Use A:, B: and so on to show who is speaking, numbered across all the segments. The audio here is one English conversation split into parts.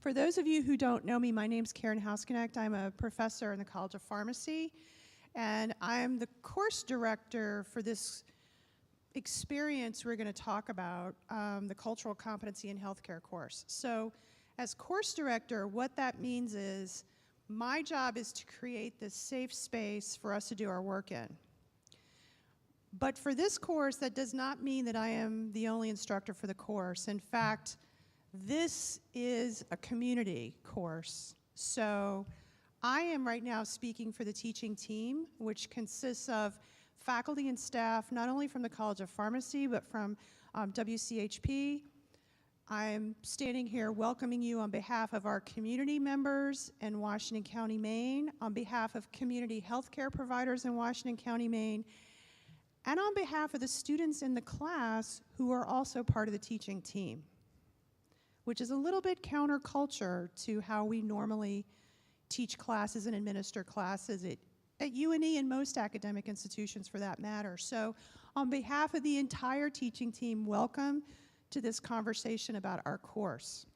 A: For those of you who don't know me, my name's Karen Housknecht. I'm a professor in the College of Pharmacy, and I'm the course director for this experience we're going to talk about, the Cultural Competency in Healthcare course. So as course director, what that means is my job is to create this safe space for us to do our work in. But for this course, that does not mean that I am the only instructor for the course. In fact, this is a community course. So I am right now speaking for the teaching team, which consists of faculty and staff, not only from the College of Pharmacy, but from WCHP. I'm standing here welcoming you on behalf of our community members in Washington County, Maine, on behalf of community healthcare providers in Washington County, Maine, and on behalf of the students in the class who are also part of the teaching team, which is a little bit counterculture to how we normally teach classes and administer classes at UNE and most academic institutions for that matter. So on behalf of the entire teaching team, welcome to this conversation about our course.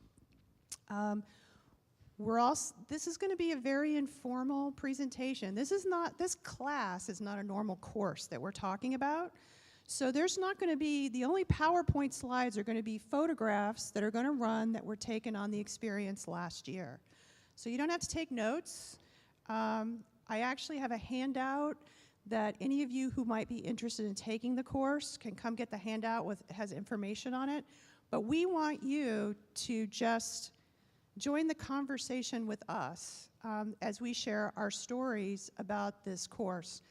A: This is going to be a very informal presentation. This class is not a normal course that we're talking about. So there's not going to be, the only PowerPoint slides are going to be photographs that are going to run that were taken on the experience last year. So you don't have to take notes. I actually have a handout that any of you who might be interested in taking the course can come get the handout it has information on it. But we want you to just join the conversation with us as we share our stories about this course.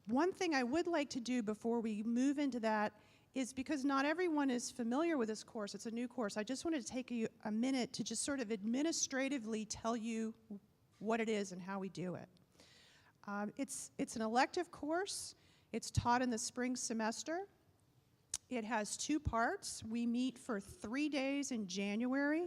A: One thing I would like to do before we move into that is, because not everyone is familiar with this course, it's a new course, I just wanted to take a minute to just sort of administratively tell you what it is and how we do it. It's an elective course. It's taught in the spring semester. It has 2 parts. We meet for 3 days in January,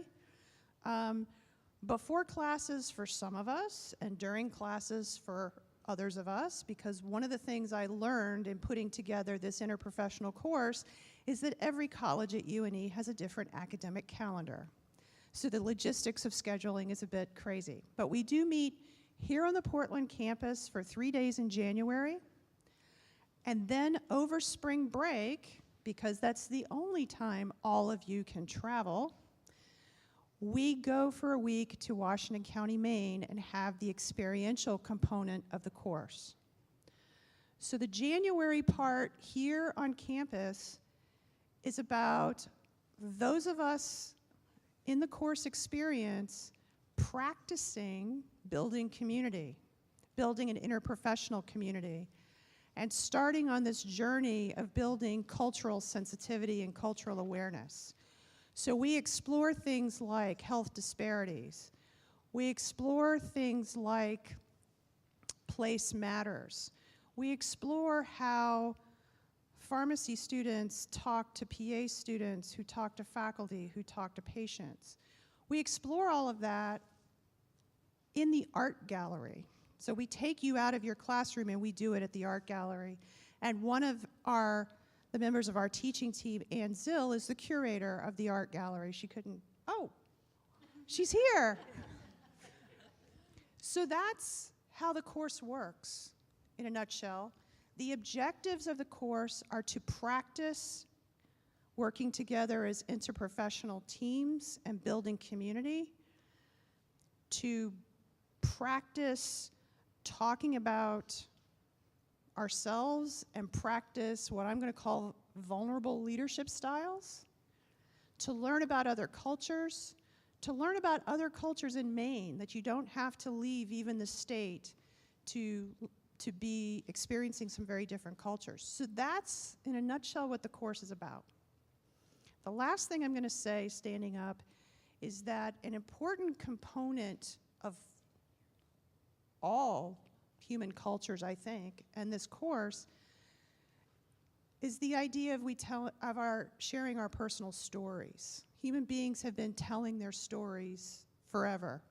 A: before classes for some of us and during classes for others of us, because one of the things I learned in putting together this interprofessional course is that every college at UNE has a different academic calendar. So the logistics of scheduling is a bit crazy. But we do meet here on the Portland campus for 3 days in January. And then over spring break, because that's the only time all of you can travel, we go for a week to Washington County, Maine, and have the experiential component of the course. So the January part here on campus is about those of us in the course experience practicing building community, building an interprofessional community, and starting on this journey of building cultural sensitivity and cultural awareness. So we explore things like health disparities. We explore things like place matters. We explore how pharmacy students talk to PA students, who talk to faculty, who talk to patients. We explore all of that in the art gallery. So we take you out of your classroom and we do it at the art gallery. And one of the members of our teaching team, Ann Zill, is the curator of the art gallery. She's here. So that's how the course works in a nutshell. The objectives of the course are to practice working together as interprofessional teams and building community, to practice talking about ourselves and practice what I'm going to call vulnerable leadership styles, to learn about other cultures, to learn about other cultures in Maine, that you don't have to leave even the state to be experiencing some very different cultures. So that's, in a nutshell, what the course is about. The last thing I'm going to say, standing up, is that an important component of all human cultures, I think, and this course, is the idea of sharing our personal stories. Human beings have been telling their stories forever.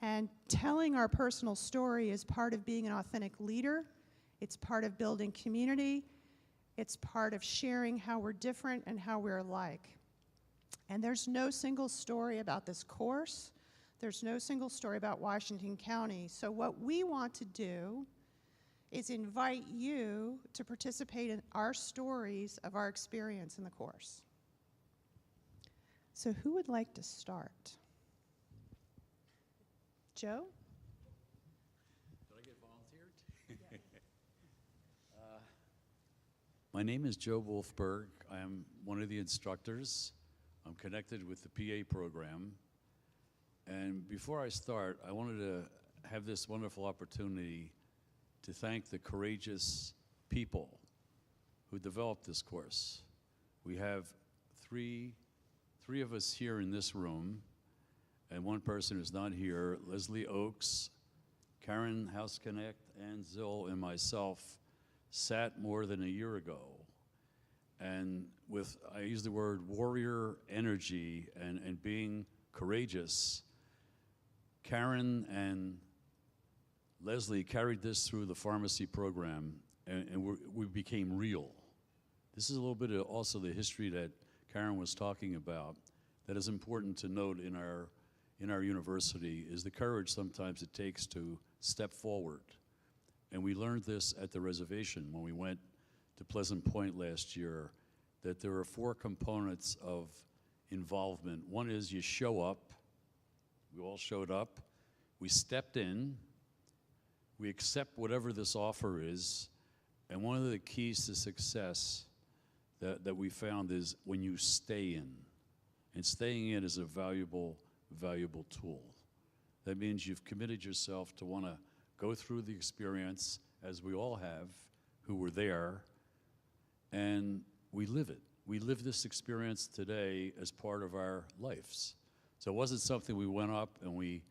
A: And telling our personal story is part of being an authentic leader. It's part of building community. It's part of sharing how we're different and how we're alike. And there's no single story about this course. There's no single story about Washington County. So what we want to do is invite you to participate in our stories of our experience in the course. So who would like to start? Joe?
B: Did I get volunteered? My name is Joe Wolfberg. I am one of the instructors. I'm connected with the PA program. And before I start, I wanted to have this wonderful opportunity to thank the courageous people who developed this course. We have three of us here in this room, and one person who's not here, Leslie Oakes, Karen Houseknecht, Ann Zill, and myself sat more than a year ago. And with, I use the word warrior energy and being courageous, Karen and Leslie carried this through the pharmacy program, and we became real. This is a little bit of also the history that Karen was talking about that is important to note in our university, is the courage sometimes it takes to step forward. And we learned this at the reservation when we went to Pleasant Point last year, that there are 4 components of involvement. One is you show up. We all showed up. We stepped in. We accept whatever this offer is. And one of the keys to success that we found is when you stay in. And staying in is a valuable tool. That means you've committed yourself to want to go through the experience, as we all have, who were there, and we live it. We live this experience today as part of our lives. So it wasn't something we went up and we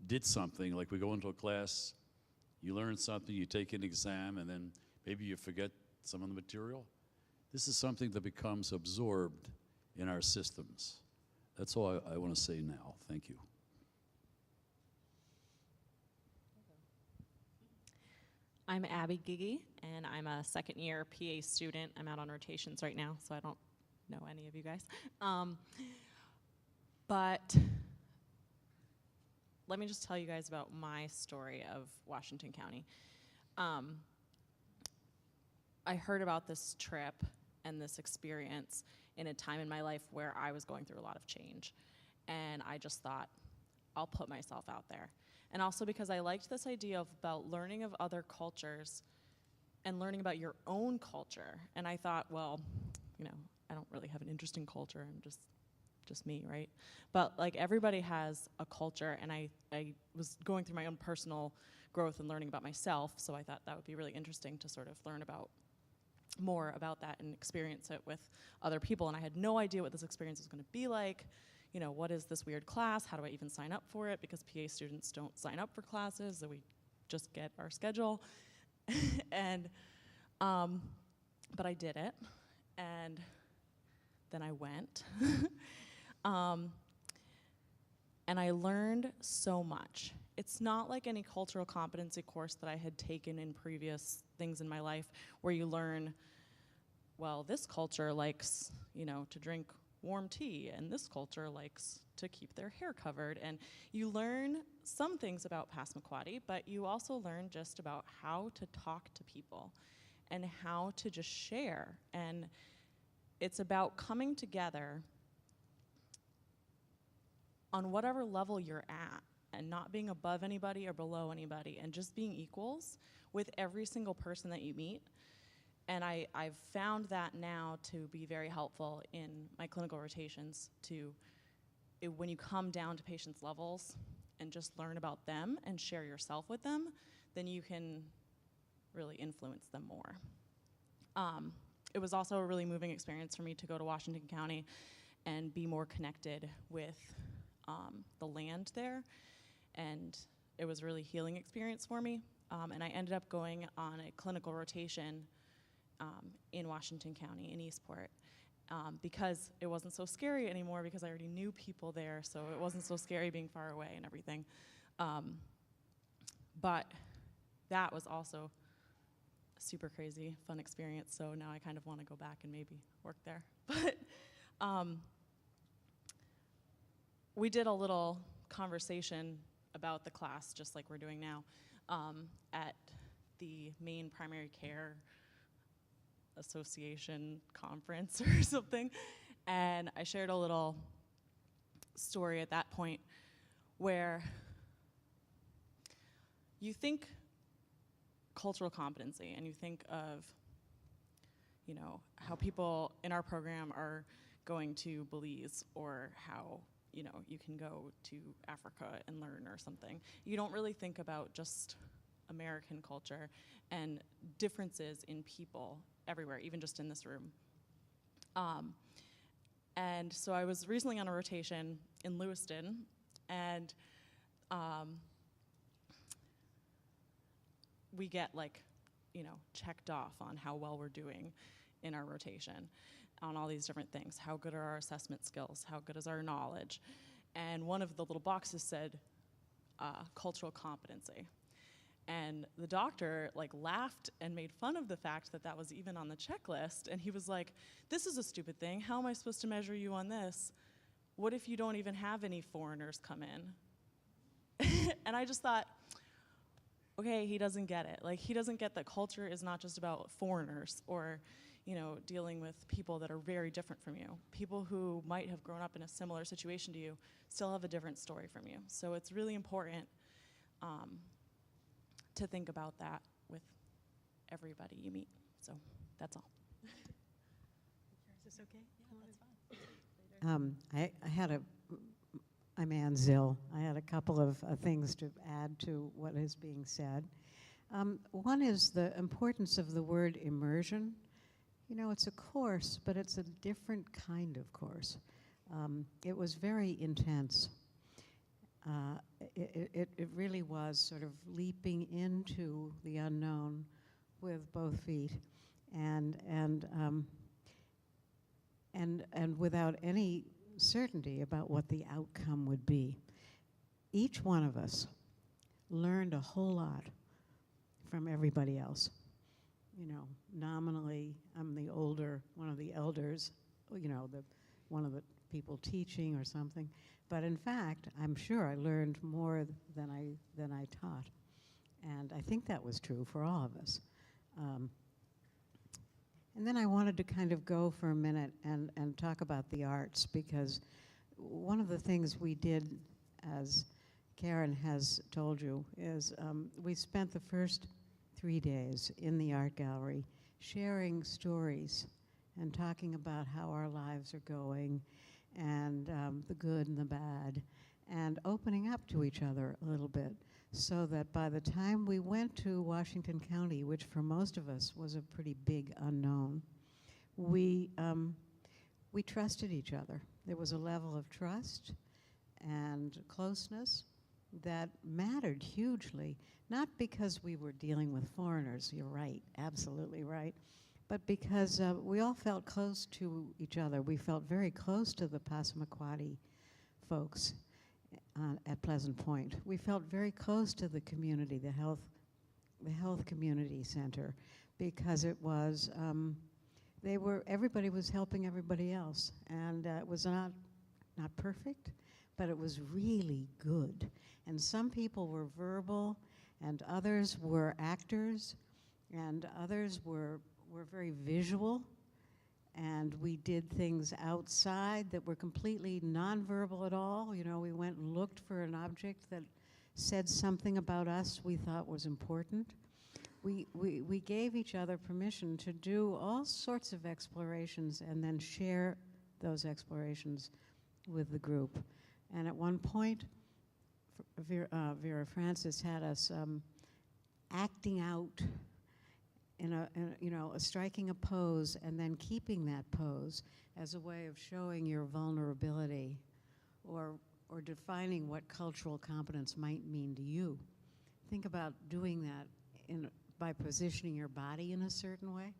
B: did something, like we go into a class, you learn something, you take an exam, and then maybe you forget some of the material. This is something that becomes absorbed in our systems. That's all I want to say now. Thank you.
C: I'm Abby Giggy, and I'm a second-year PA student. I'm out on rotations right now, so I don't know any of you guys. But let me just tell you guys about my story of Washington County. I heard about this trip and this experience in a time in my life where I was going through a lot of change. And I just thought, I'll put myself out there. And also because I liked this idea about learning of other cultures and learning about your own culture. And I thought, well, you know, I don't really have an interesting culture. I'm just me, right? But like everybody has a culture, and I was going through my own personal growth and learning about myself, so I thought that would be really interesting to sort of learn about more about that and experience it with other people. And I had no idea what this experience was going to be like. You know, what is this weird class? How do I even sign up for it? Because PA students don't sign up for classes, so we just get our schedule. And, but I did it, and then I went. And I learned so much. It's not like any cultural competency course that I had taken in previous things in my life where you learn, well, this culture likes, you know, to drink warm tea, and this culture likes to keep their hair covered. And you learn some things about Passamaquoddy, but you also learn just about how to talk to people and how to just share. And it's about coming together on whatever level you're at and not being above anybody or below anybody and just being equals with every single person that you meet. And I've found that now to be very helpful in my clinical rotations when you come down to patients' levels and just learn about them and share yourself with them, then you can really influence them more. It was also a really moving experience for me to go to Washington County and be more connected with the land there. And it was a really healing experience for me. And I ended up going on a clinical rotation in Washington County, in Eastport, because it wasn't so scary anymore because I already knew people there, so it wasn't so scary being far away and everything. But that was also a super crazy, fun experience, so now I kind of want to go back and maybe work there. But we did a little conversation about the class, just like we're doing now, at the Maine Primary Care Association conference or something. And I shared a little story at that point where you think cultural competency and you think of, you know, how people in our program are going to Belize, or how, you know, you can go to Africa and learn or something. You don't really think about just American culture and differences in people everywhere, even just in this room. And so I was recently on a rotation in Lewiston, and we get, like, you know, checked off on how well we're doing in our rotation on all these different things. How good are our assessment skills? How good is our knowledge? And one of the little boxes said cultural competency. And the doctor, like, laughed and made fun of the fact that that was even on the checklist. And he was like, this is a stupid thing. How am I supposed to measure you on this? What if you don't even have any foreigners come in? And I just thought, okay, he doesn't get it. Like, he doesn't get that culture is not just about foreigners, or, you know, dealing with people that are very different from you. People who might have grown up in a similar situation to you still have a different story from you. So it's really important to think about that with everybody you meet. So that's all.
D: Is this okay? Yeah, that's fine. I'm Ann Zill. I had a couple of things to add to what is being said. One is the importance of the word immersion. You know, it's a course, but it's a different kind of course. It was very intense. It really was sort of leaping into the unknown with both feet, and without any certainty about what the outcome would be. Each one of us learned a whole lot from everybody else. You know, nominally, I'm the older, one of the elders, you know, one of the people teaching or something. But in fact, I'm sure I learned more than I taught. And I think that was true for all of us. And then I wanted to kind of go for a minute and talk about the arts, because one of the things we did, as Karen has told you, is we spent the first 3 days in the art gallery sharing stories and talking about how our lives are going, and the good and the bad, and opening up to each other a little bit, so that by the time we went to Washington County, which for most of us was a pretty big unknown, we trusted each other. There was a level of trust and closeness that mattered hugely, not because we were dealing with foreigners, you're right, absolutely right, but because we all felt close to each other. We felt very close to the Passamaquoddy folks at Pleasant Point. We felt very close to the community, the health community center, because it was, everybody was helping everybody else, and it was not perfect, but it was really good. And some people were verbal, and others were actors, and others were very visual, and we did things outside that were completely nonverbal at all. You know, we went and looked for an object that said something about us we thought was important. We gave each other permission to do all sorts of explorations and then share those explorations with the group. And at one point, Vera Francis had us acting out striking a pose and then keeping that pose as a way of showing your vulnerability, or defining what cultural competence might mean to you. Think about doing that by positioning your body in a certain way.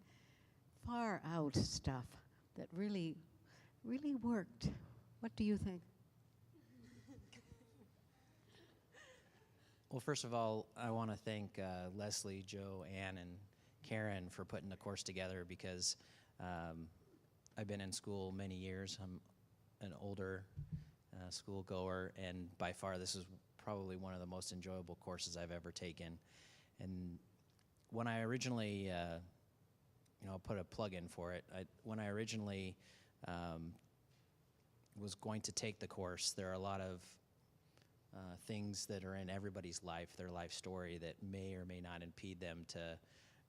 D: Far out stuff that really, really worked. What do you think?
E: Well, first of all, I want to thank Leslie, Joe, Ann, and Karen for putting the course together, because I've been in school many years. I'm an older school goer, and by far this is probably one of the most enjoyable courses I've ever taken. And when I originally, I'll put a plug in for it. When I originally was going to take the course, there are a lot of things that are in everybody's life, their life story, that may or may not impede them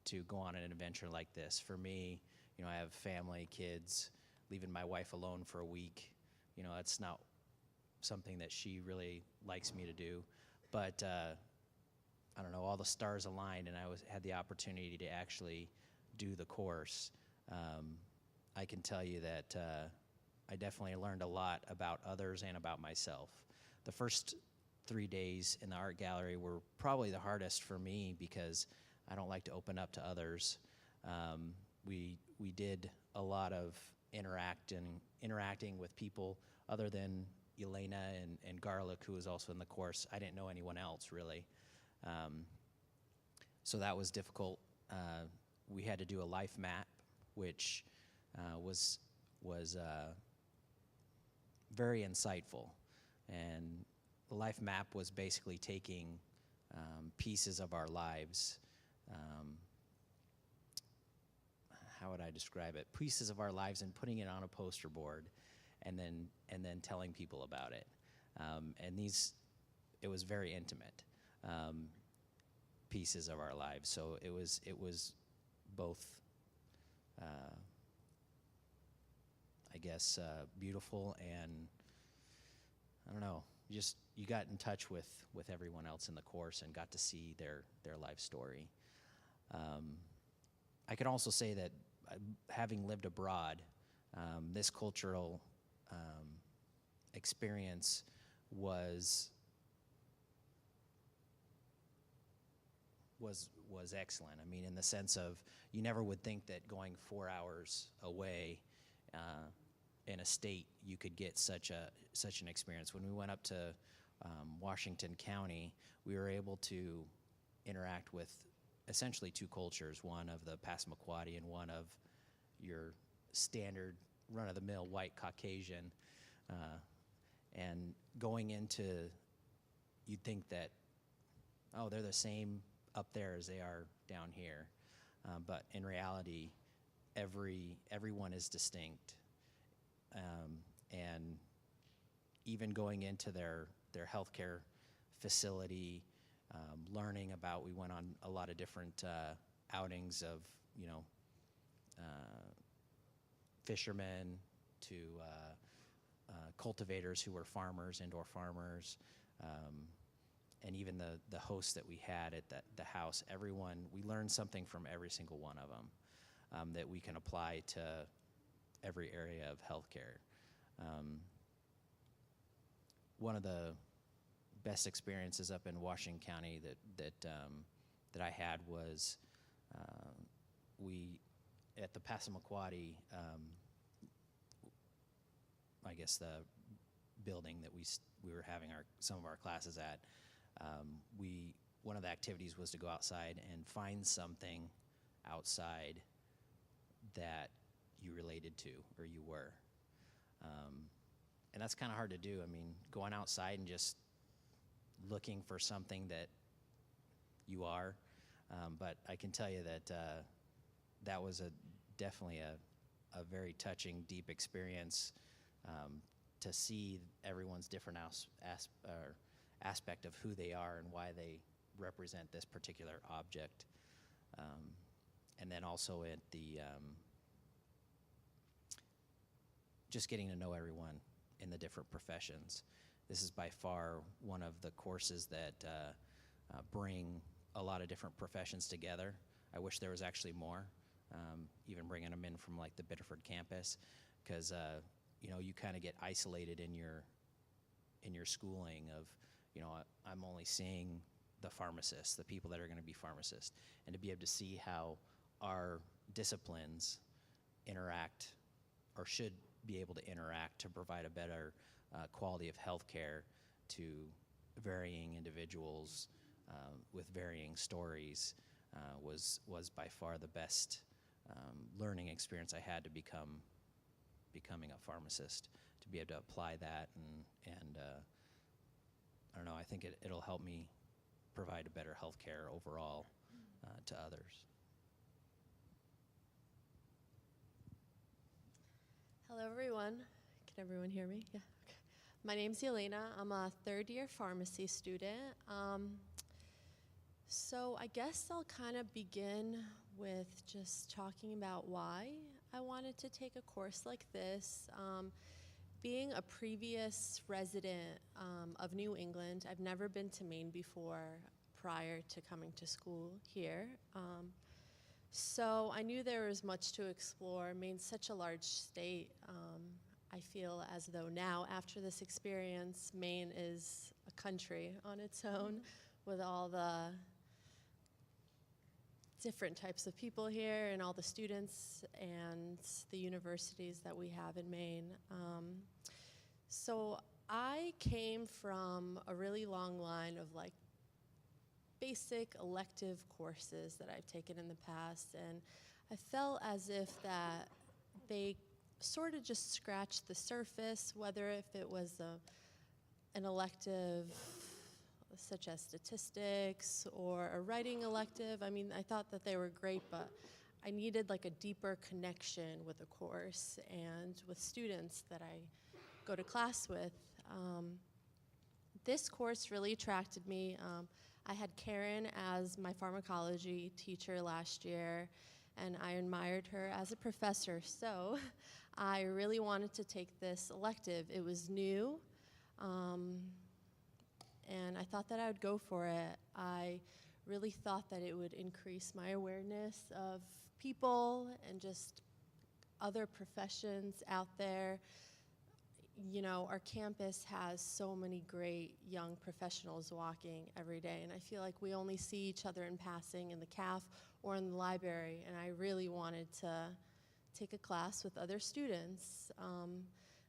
E: to go on an adventure like this. For me, I have family, kids, leaving my wife alone for a week. It's not something that she really likes me to do. But I don't know, all the stars aligned, and I had the opportunity to actually do the course. I can tell you that I definitely learned a lot about others and about myself. The first 3 days in the art gallery were probably the hardest for me because I don't like to open up to others. We did a lot of interacting with people other than Elena and Garlic, who was also in the course. I didn't know anyone else, really. So that was difficult. We had to do a life map, which was very insightful. And the life map was basically taking pieces of our lives. How would I describe it? Pieces of our lives and putting it on a poster board, and then telling people about it. It was very intimate pieces of our lives. So it was both, I guess, beautiful and, I don't know, you got in touch with everyone else in the course and got to see their life story. I can also say that having lived abroad, this cultural experience was excellent. I mean, in the sense of, you never would think that going 4 hours away in a state you could get such an experience. When we went up to Washington County, we were able to interact with essentially two cultures, one of the Passamaquoddy and one of your standard run-of-the-mill white Caucasian. And going into, you'd think that, oh, they're the same up there as they are down here. But in reality, everyone is distinct. And even going into their healthcare facility, learning about, we went on a lot of different outings of, fishermen to cultivators who were farmers, indoor farmers, and even the hosts that we had at the house. Everyone, we learned something from every single one of them that we can apply to every area of healthcare. One of the best experiences up in Washington County that I had was we at the Passamaquoddy, I guess the building that we were having some of our classes at. One of the activities was to go outside and find something outside that you related to or you were. And that's kind of hard to do. I mean, going outside and just looking for something that you are. But I can tell you that that was definitely a very touching, deep experience to see everyone's different aspect of who they are and why they represent this particular object. And then also at the just getting to know everyone in the different professions. This is by far one of the courses that bring a lot of different professions together. I wish there was actually more, even bringing them in from like the Biddeford campus, because you kind of get isolated in your schooling of, I'm only seeing the pharmacists, the people that are going to be pharmacists, and to be able to see how our disciplines interact or should be able to interact to provide a better quality of healthcare to varying individuals with varying stories was by far the best learning experience I had to become becoming a pharmacist, to be able to apply that and I don't know, I think it'll help me provide a better health care overall to others.
F: Hello, everyone. Can everyone hear me? Yeah. Okay. My name's Elena. I'm a third-year pharmacy student. So I guess I'll kind of begin with just talking about why I wanted to take a course like this. Being a previous resident of New England, I've never been to Maine before prior to coming to school here. So I knew there was much to explore. Maine's such a large state. I feel as though now, after this experience, Maine is a country on its own with all the different types of people here and all the students and the universities that we have in Maine. So I came from a really long line of like basic elective courses that I've taken in the past, and I felt as if that they sort of just scratched the surface, whether if it was an elective such as statistics or a writing elective. I mean, I thought that they were great, but I needed like a deeper connection with the course and with students that I go to class with. This course really attracted me. I had Karen as my pharmacology teacher last year, and I admired her as a professor, so I really wanted to take this elective. It was new, and I thought that I would go for it. I really thought that it would increase my awareness of people and just other professions out there. You know, our campus has so many great young professionals walking every day, and I feel like we only see each other in passing in the CAF or in the library, and I really wanted to take a class with other students.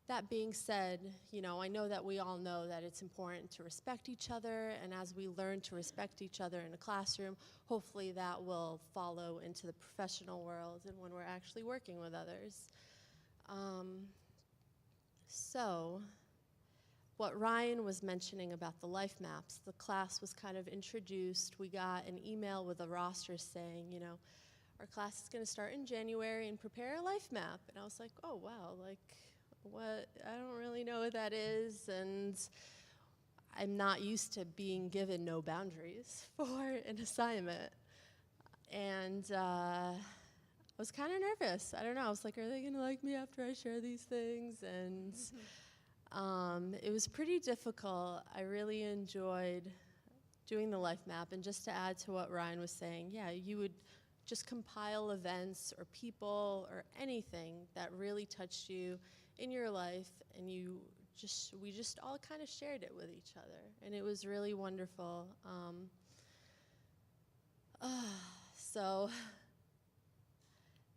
F: That being said, you know, I know that we all know that it's important to respect each other, and as we learn to respect each other in a classroom, hopefully that will follow into the professional world and when we're actually working with others. So, what Ryan was mentioning about the life maps, the class was kind of introduced. We got an email with a roster saying, you know, our class is going to start in January and prepare a life map. And I was like, oh, wow, like, what? I don't really know what that is. And I'm not used to being given no boundaries for an assignment. And I was kind of nervous. I don't know. I was like, are they going to like me after I share these things? And it was pretty difficult. I really enjoyed doing the life map. And just to add to what Ryan was saying, yeah, you would just compile events or people or anything that really touched you in your life, and we just all kind of shared it with each other, and it was really wonderful. So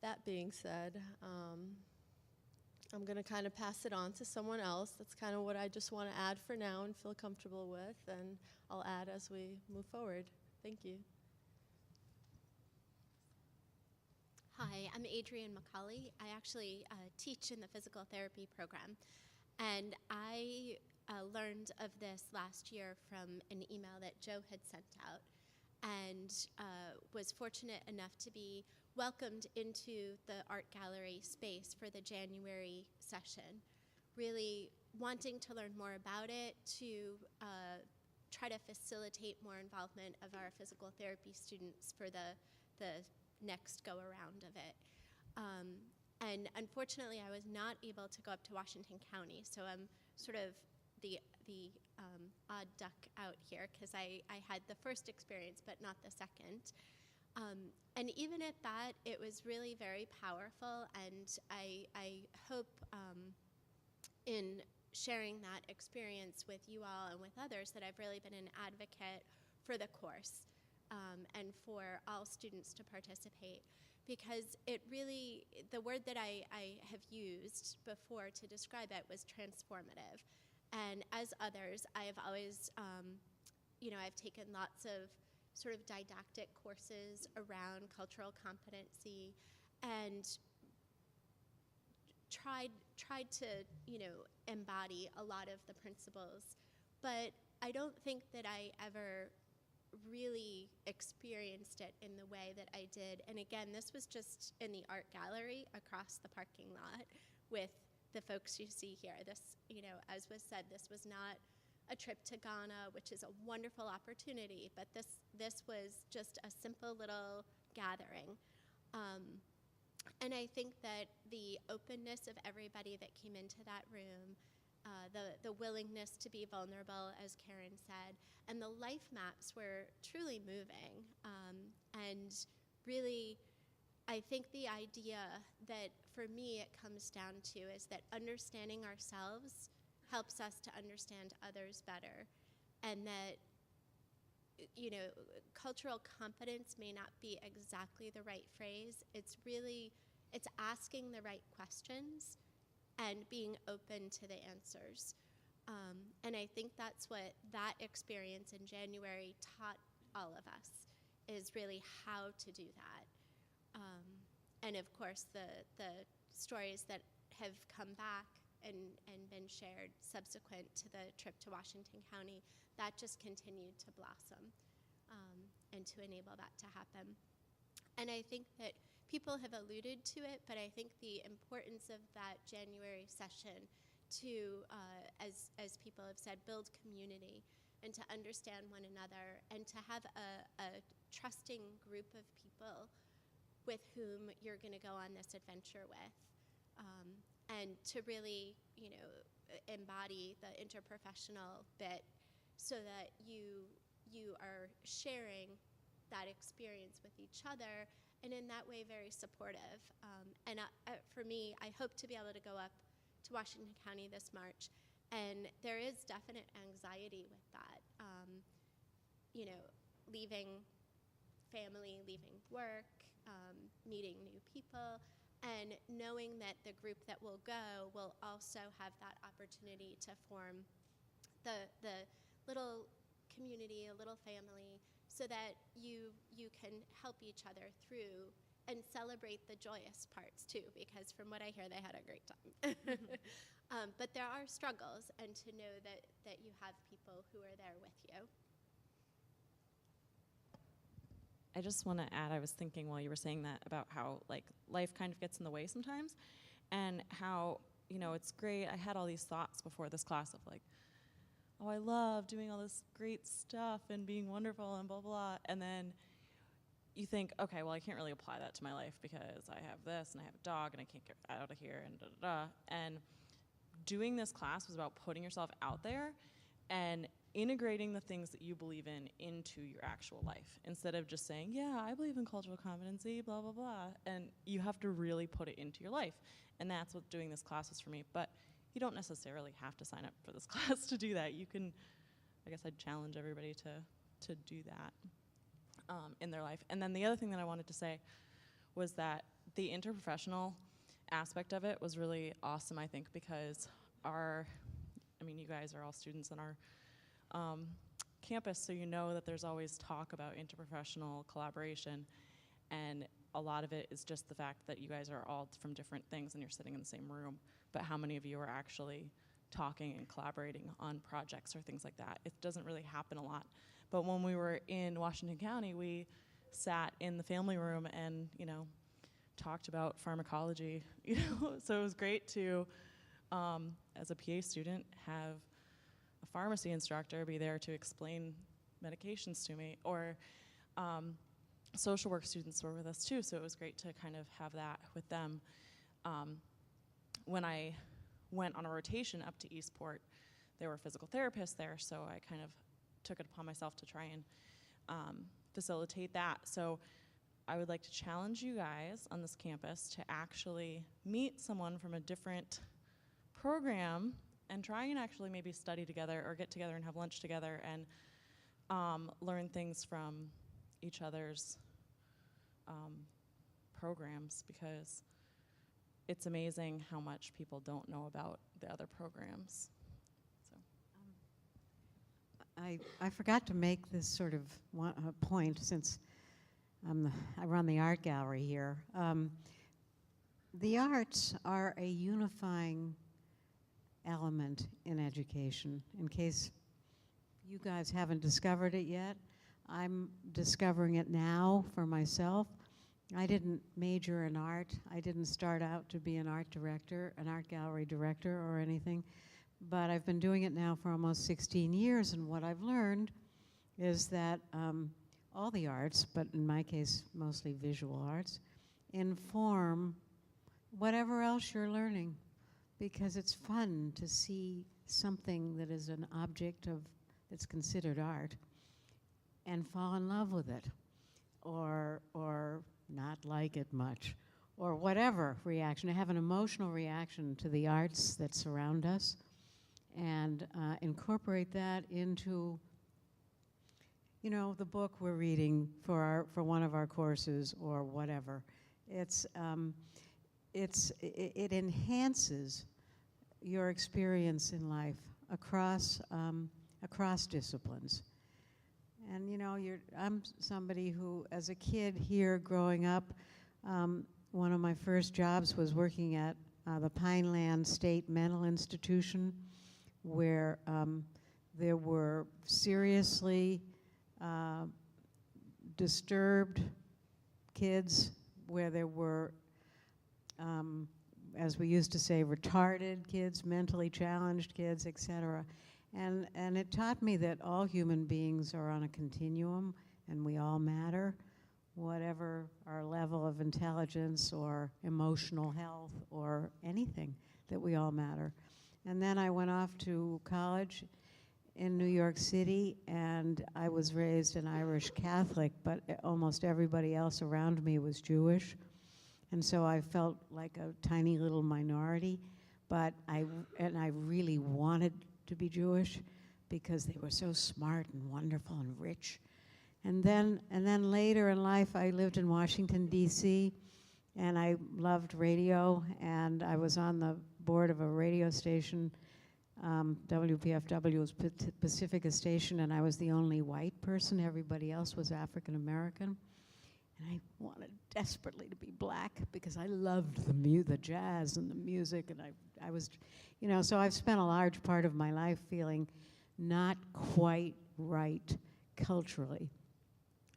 F: that being said, I'm going to kind of pass it on to someone else. That's kind of what I just want to add for now and feel comfortable with, and I'll add as we move forward. Thank you.
G: Hi, I'm Adrienne McCauley. I actually teach in the physical therapy program, and I learned of this last year from an email that Joe had sent out, and was fortunate enough to be welcomed into the art gallery space for the January session, really wanting to learn more about it, to try to facilitate more involvement of our physical therapy students for the next go around of it. And unfortunately, I was not able to go up to Washington County, so I'm sort of the odd duck out here, because I had the first experience but not the second. And even at that, it was really very powerful, and I hope in sharing that experience with you all and with others that I've really been an advocate for the course. And for all students to participate, because it really, the word that I have used before to describe it was transformative. And as others, I have always, I've taken lots of sort of didactic courses around cultural competency and tried to, embody a lot of the principles, but I don't think that I ever really experienced it in the way that I did. And again, this was just in the art gallery across the parking lot with the folks you see here. This, as was said, this was not a trip to Ghana, which is a wonderful opportunity, but this was just a simple little gathering. And I think that the openness of everybody that came into that room, the willingness to be vulnerable, as Karen said, and the life maps were truly moving. And really, I think the idea that for me it comes down to is that understanding ourselves helps us to understand others better. And that, cultural competence may not be exactly the right phrase. It's asking the right questions and being open to the answers. And I think that's what that experience in January taught all of us, is really how to do that. And of course, the stories that have come back and been shared subsequent to the trip to Washington County, that just continued to blossom and to enable that to happen. And I think that people have alluded to it, but I think the importance of that January session to, as people have said, build community and to understand one another and to have a trusting group of people with whom you're going to go on this adventure with, and to really, embody the interprofessional bit so that you are sharing that experience with each other, and in that way very supportive. And for me, I hope to be able to go up to Washington County this March, and there is definite anxiety with that. Leaving family, leaving work, meeting new people, and knowing that the group that will go will also have that opportunity to form the little community, a little family, so that you can help each other through and celebrate the joyous parts too, because from what I hear, they had a great time. But there are struggles, and to know that you have people who are there with you.
C: I just want to add, I was thinking while you were saying that about how life kind of gets in the way sometimes, and how, it's great. I had all these thoughts before this class of oh, I love doing all this great stuff and being wonderful and blah, blah. And then you think, okay, well, I can't really apply that to my life because I have this and I have a dog and I can't get out of here and da-da-da. And doing this class was about putting yourself out there and integrating the things that you believe in into your actual life, instead of just saying, yeah, I believe in cultural competency, blah, blah, blah. And you have to really put it into your life. And that's what doing this class is for me. But you don't necessarily have to sign up for this class to do that. You can, I guess I'd challenge everybody to do that in their life. And then the other thing that I wanted to say was that the interprofessional aspect of it was really awesome, I think, because you guys are all students in our campus, so you know that there's always talk about interprofessional collaboration, and a lot of it is just the fact that you guys are all from different things and you're sitting in the same room, but how many of you are actually talking and collaborating on projects or things like that? It doesn't really happen a lot. But when we were in Washington County, we sat in the family room and, talked about pharmacology, so it was great to, as a PA student, have a pharmacy instructor be there to explain medications to me, or social work students were with us too, so it was great to kind of have that with them. When I went on a rotation up to Eastport, there were physical therapists there, so I kind of took it upon myself to try and facilitate that. So I would like to challenge you guys on this campus to actually meet someone from a different program and try and actually maybe study together or get together and have lunch together and learn things from each other's programs, because it's amazing how much people don't know about the other programs. So.
D: I forgot to make this sort of point, since I run the art gallery here. The arts are a unifying element in education. In case you guys haven't discovered it yet, I'm discovering it now for myself. I didn't major in art. I didn't start out to be an art director, an art gallery director or anything, but I've been doing it now for almost 16 years, and what I've learned is that all the arts, but in my case, mostly visual arts, inform whatever else you're learning, because it's fun to see something that is an object of that's considered art and fall in love with it, or not like it much, or whatever reaction, to have an emotional reaction to the arts that surround us, and incorporate that into, you know, the book we're reading for one of our courses or whatever. It enhances your experience in life across disciplines. And you know, I'm somebody who, as a kid here growing up, one of my first jobs was working at the Pineland State Mental Institution, where there were seriously disturbed kids, where there were, as we used to say, retarded kids, mentally challenged kids, etc. And it taught me that all human beings are on a continuum, and we all matter, whatever our level of intelligence or emotional health or anything, that we all matter. And then I went off to college in New York City, and I was raised an Irish Catholic, but almost everybody else around me was Jewish. And so I felt like a tiny little minority, but I really wanted to be Jewish because they were so smart and wonderful and rich. And then later in life, I lived in Washington, D.C., and I loved radio, and I was on the board of a radio station. WPFW was Pacifica Station, and I was the only white person. Everybody else was African American. And I wanted desperately to be black because I loved the jazz and the music, and I was, you know, so I've spent a large part of my life feeling not quite right culturally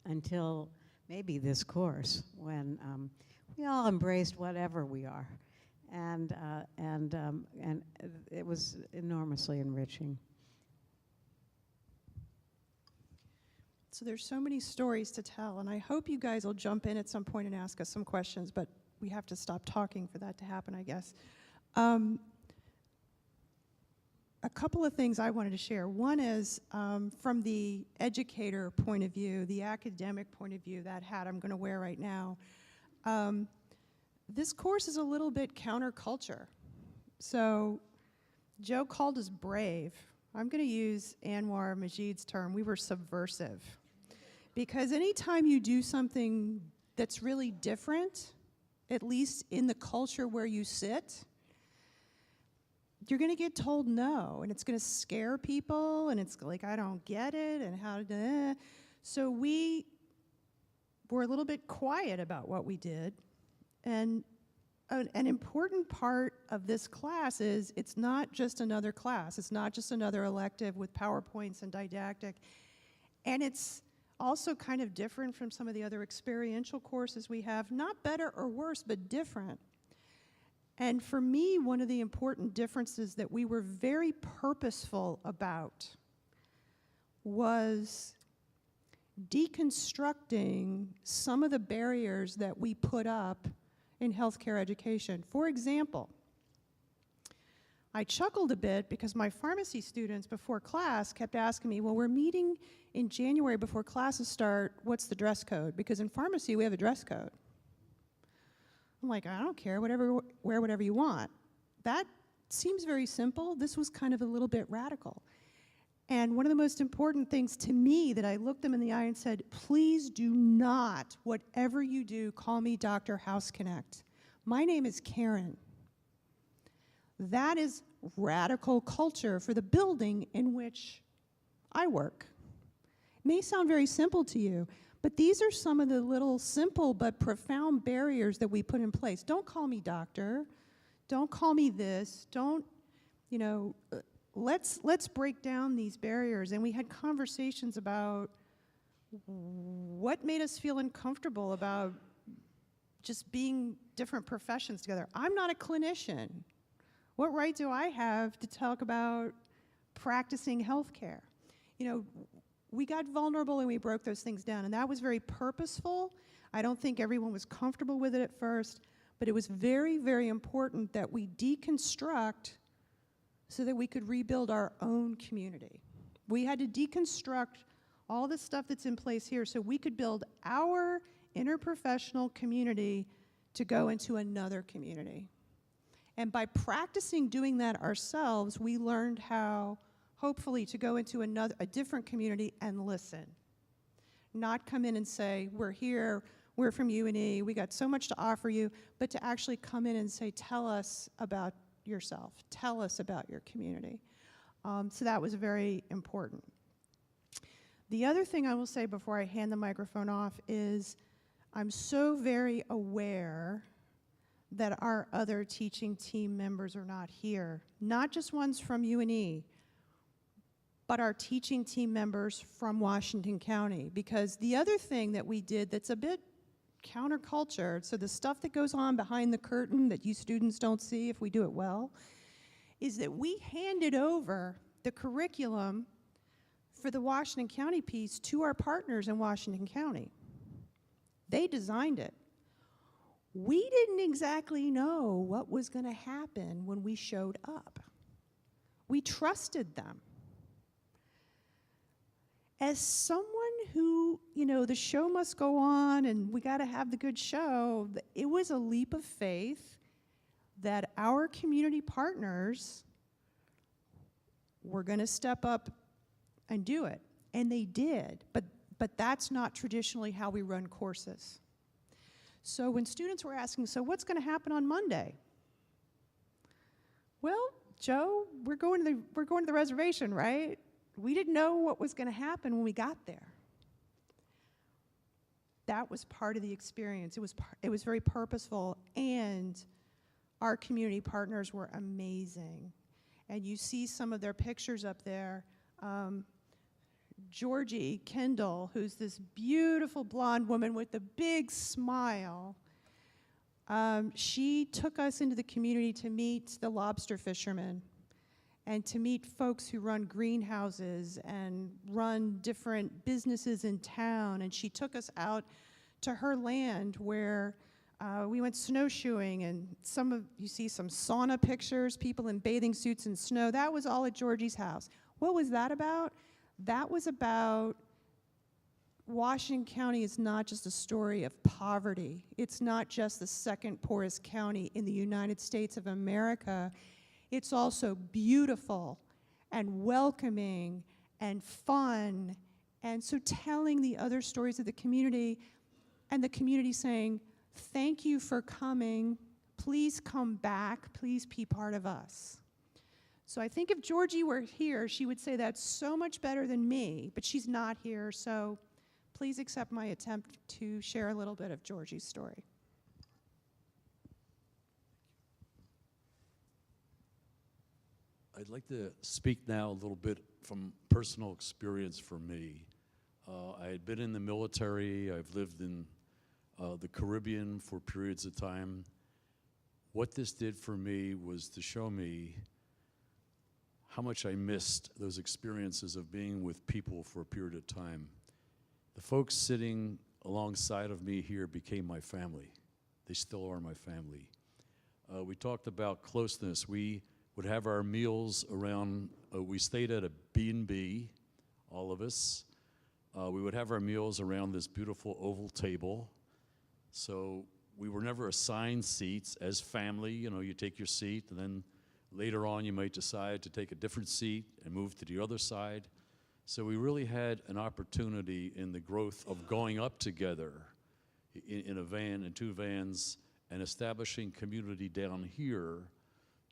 D: until maybe this course, when we all embraced whatever we are, and it was enormously enriching.
A: So there's so many stories to tell, and I hope you guys will jump in at some point and ask us some questions, but we have to stop talking for that to happen, I guess. A couple of things I wanted to share. One is from the educator point of view, the academic point of view, that hat I'm going to wear right now. This course is a little bit counterculture. So Joe called us brave. I'm going to use Anwar Majid's term. We were subversive. Because anytime you do something that's really different, at least in the culture where you sit, you're going to get told no, and it's going to scare people, and it's like, I don't get it, and how to. So we were a little bit quiet about what we did. And an important part of this class is it's not just another class. It's not just another elective with PowerPoints and didactic. And it's also kind of different from some of the other experiential courses we have. Not better or worse, but different. And for me, one of the important differences that we were very purposeful about was deconstructing some of the barriers that we put up in healthcare education. For example, I chuckled a bit because my pharmacy students before class kept asking me, well, we're meeting in January before classes start, what's the dress code? Because in pharmacy, we have a dress code. I'm like, I don't care, wear whatever you want. That seems very simple. This was kind of a little bit radical. And one of the most important things to me that I looked them in the eye and said, please do not, whatever you do, call me Dr. House Connect. My name is Karen. That is radical culture for the building in which I work. It may sound very simple to you, But these are some of the little simple but profound barriers that we put in place. Don't call me doctor. Don't call me this. Don't, you know, let's break down these barriers. And we had conversations about what made us feel uncomfortable about just being different professions together. I'm not a clinician. What right do I have to talk about practicing healthcare? You know, we got vulnerable and we broke those things down, and that was very purposeful. I don't think everyone was comfortable with it at first, but it was very, very important that we deconstruct so that we could rebuild our own community. We had to deconstruct all the stuff that's in place here so we could build our interprofessional community to go into another community. And by practicing doing that ourselves, we learned how, hopefully, to go into a different community and listen. Not come in and say, we're here, we're from UNE, we got so much to offer you, but to actually come in and say, tell us about yourself, tell us about your community. So that was very important. The other thing I will say before I hand the microphone off is I'm so very aware that our other teaching team members are not here, not just ones from UNE, but our teaching team members from Washington County. Because the other thing that we did that's a bit counterculture, so the stuff that goes on behind the curtain that you students don't see if we do it well, is that we handed over the curriculum for the Washington County piece to our partners in Washington County. They designed it. We didn't exactly know what was going to happen when we showed up. We trusted them. As someone who, you know, the show must go on and we got to have the good show, it was a leap of faith that our community partners were going to step up and do it. And they did, but that's not traditionally how we run courses. So when students were asking, so what's going to happen on Monday? Well, Joe, we're going to the reservation, right? We didn't know what was going to happen when we got there. That was part of the experience. It was very purposeful, and our community partners were amazing. And you see some of their pictures up there. Georgie Kendall, who's this beautiful blonde woman with a big smile, she took us into the community to meet the lobster fishermen and to meet folks who run greenhouses and run different businesses in town. And she took us out to her land where we went snowshoeing, and you see some sauna pictures, people in bathing suits in snow. That was all at Georgie's house. What was that about? That was about Washington County is not just a story of poverty. It's not just the second poorest county in the United States of America. It's also beautiful and welcoming and fun. And so telling the other stories of the community, and the community saying, thank you for coming, please come back, please be part of us. So I think if Georgie were here, she would say that's so much better than me, but she's not here, so please accept my attempt to share a little bit of Georgie's story.
B: I'd like to speak now a little bit from personal experience for me. I had been in the military. I've lived in the Caribbean for periods of time. What this did for me was to show me how much I missed those experiences of being with people for a period of time. The folks sitting alongside of me here became my family. They still are my family. We talked about closeness. We would have our meals around, we stayed at a B&B, all of us. We would have our meals around this beautiful oval table. So we were never assigned seats as family. You know, you take your seat, and then later on you might decide to take a different seat and move to the other side. So we really had an opportunity in the growth of going up together in a van, in two vans, and establishing community down here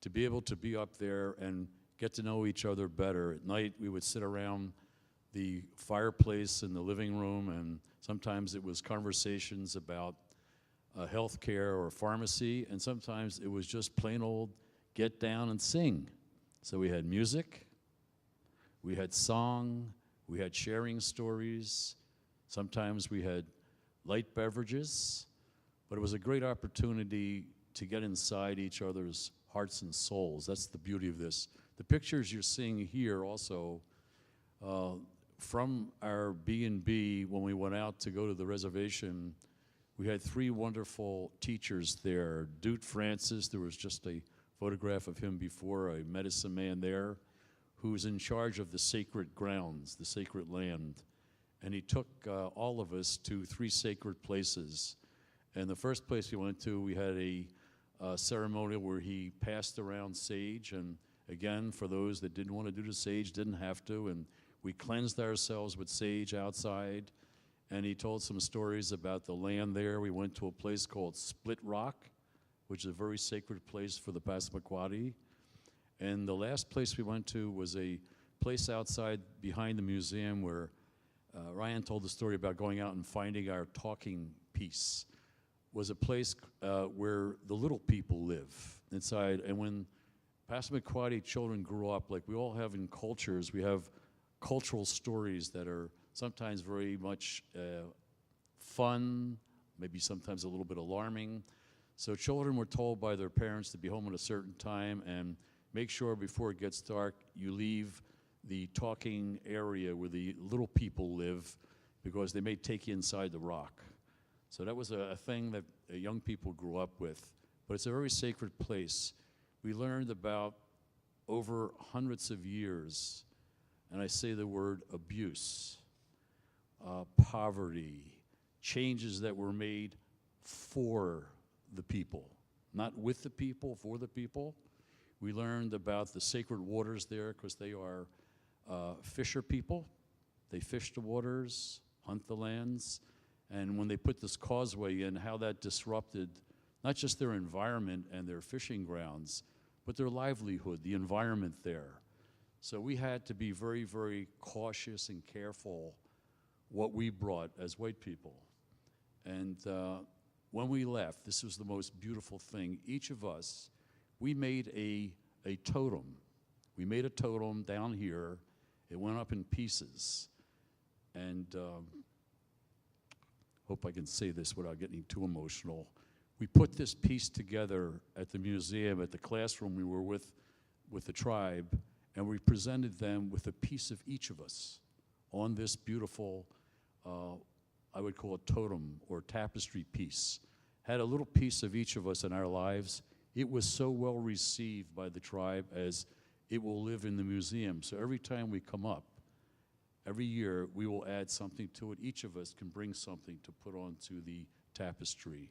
B: to be able to be up there and get to know each other better. At night we would sit around the fireplace in the living room, and sometimes it was conversations about healthcare or pharmacy, and sometimes it was just plain old get down and sing. So we had music, we had song, we had sharing stories, sometimes we had light beverages, but it was a great opportunity to get inside each other's hearts and souls. That's the beauty of this. The pictures you're seeing here also from our B&B, when we went out to go to the reservation, we had 3 wonderful teachers there. Duke Francis, there was just a photograph of him before, a medicine man there, who's in charge of the sacred grounds, the sacred land. And he took all of us to 3 sacred places. And the first place we went to, we had a ceremonial where he passed around sage. And again, for those that didn't want to do the sage, didn't have to. And we cleansed ourselves with sage outside. And he told some stories about the land there. We went to a place called Split Rock, which is a very sacred place for the Passamaquoddy. And the last place we went to was a place outside behind the museum where Ryan told the story about going out and finding our talking piece. Was a place where the little people live inside. And when Passamaquoddy children grew up, like we all have in cultures, we have cultural stories that are sometimes very much fun, maybe sometimes a little bit alarming. So children were told by their parents to be home at a certain time and make sure before it gets dark you leave the talking area where the little people live because they may take you inside the rock. So that was a thing that young people grew up with. But it's a very sacred place. We learned about over hundreds of years, and I say the word abuse, poverty, changes that were made for the people, not with the people, for the people. We learned about the sacred waters there because they are fisher people. They fish the waters, hunt the lands, and when they put this causeway in, how that disrupted not just their environment and their fishing grounds, but their livelihood, the environment there. So we had to be very, very cautious and careful what we brought as white people. And when we left, this was the most beautiful thing. Each of us, we made a totem. We made a totem down here. It went up in pieces. And hope I can say this without getting too emotional. We put this piece together at the museum, at the classroom we were with the tribe, and we presented them with a piece of each of us on this beautiful, I would call it totem or tapestry piece. Had a little piece of each of us in our lives. It was so well received by the tribe as it will live in the museum. So every time we come up, every year we will add something to it. Each of us can bring something to put onto the tapestry.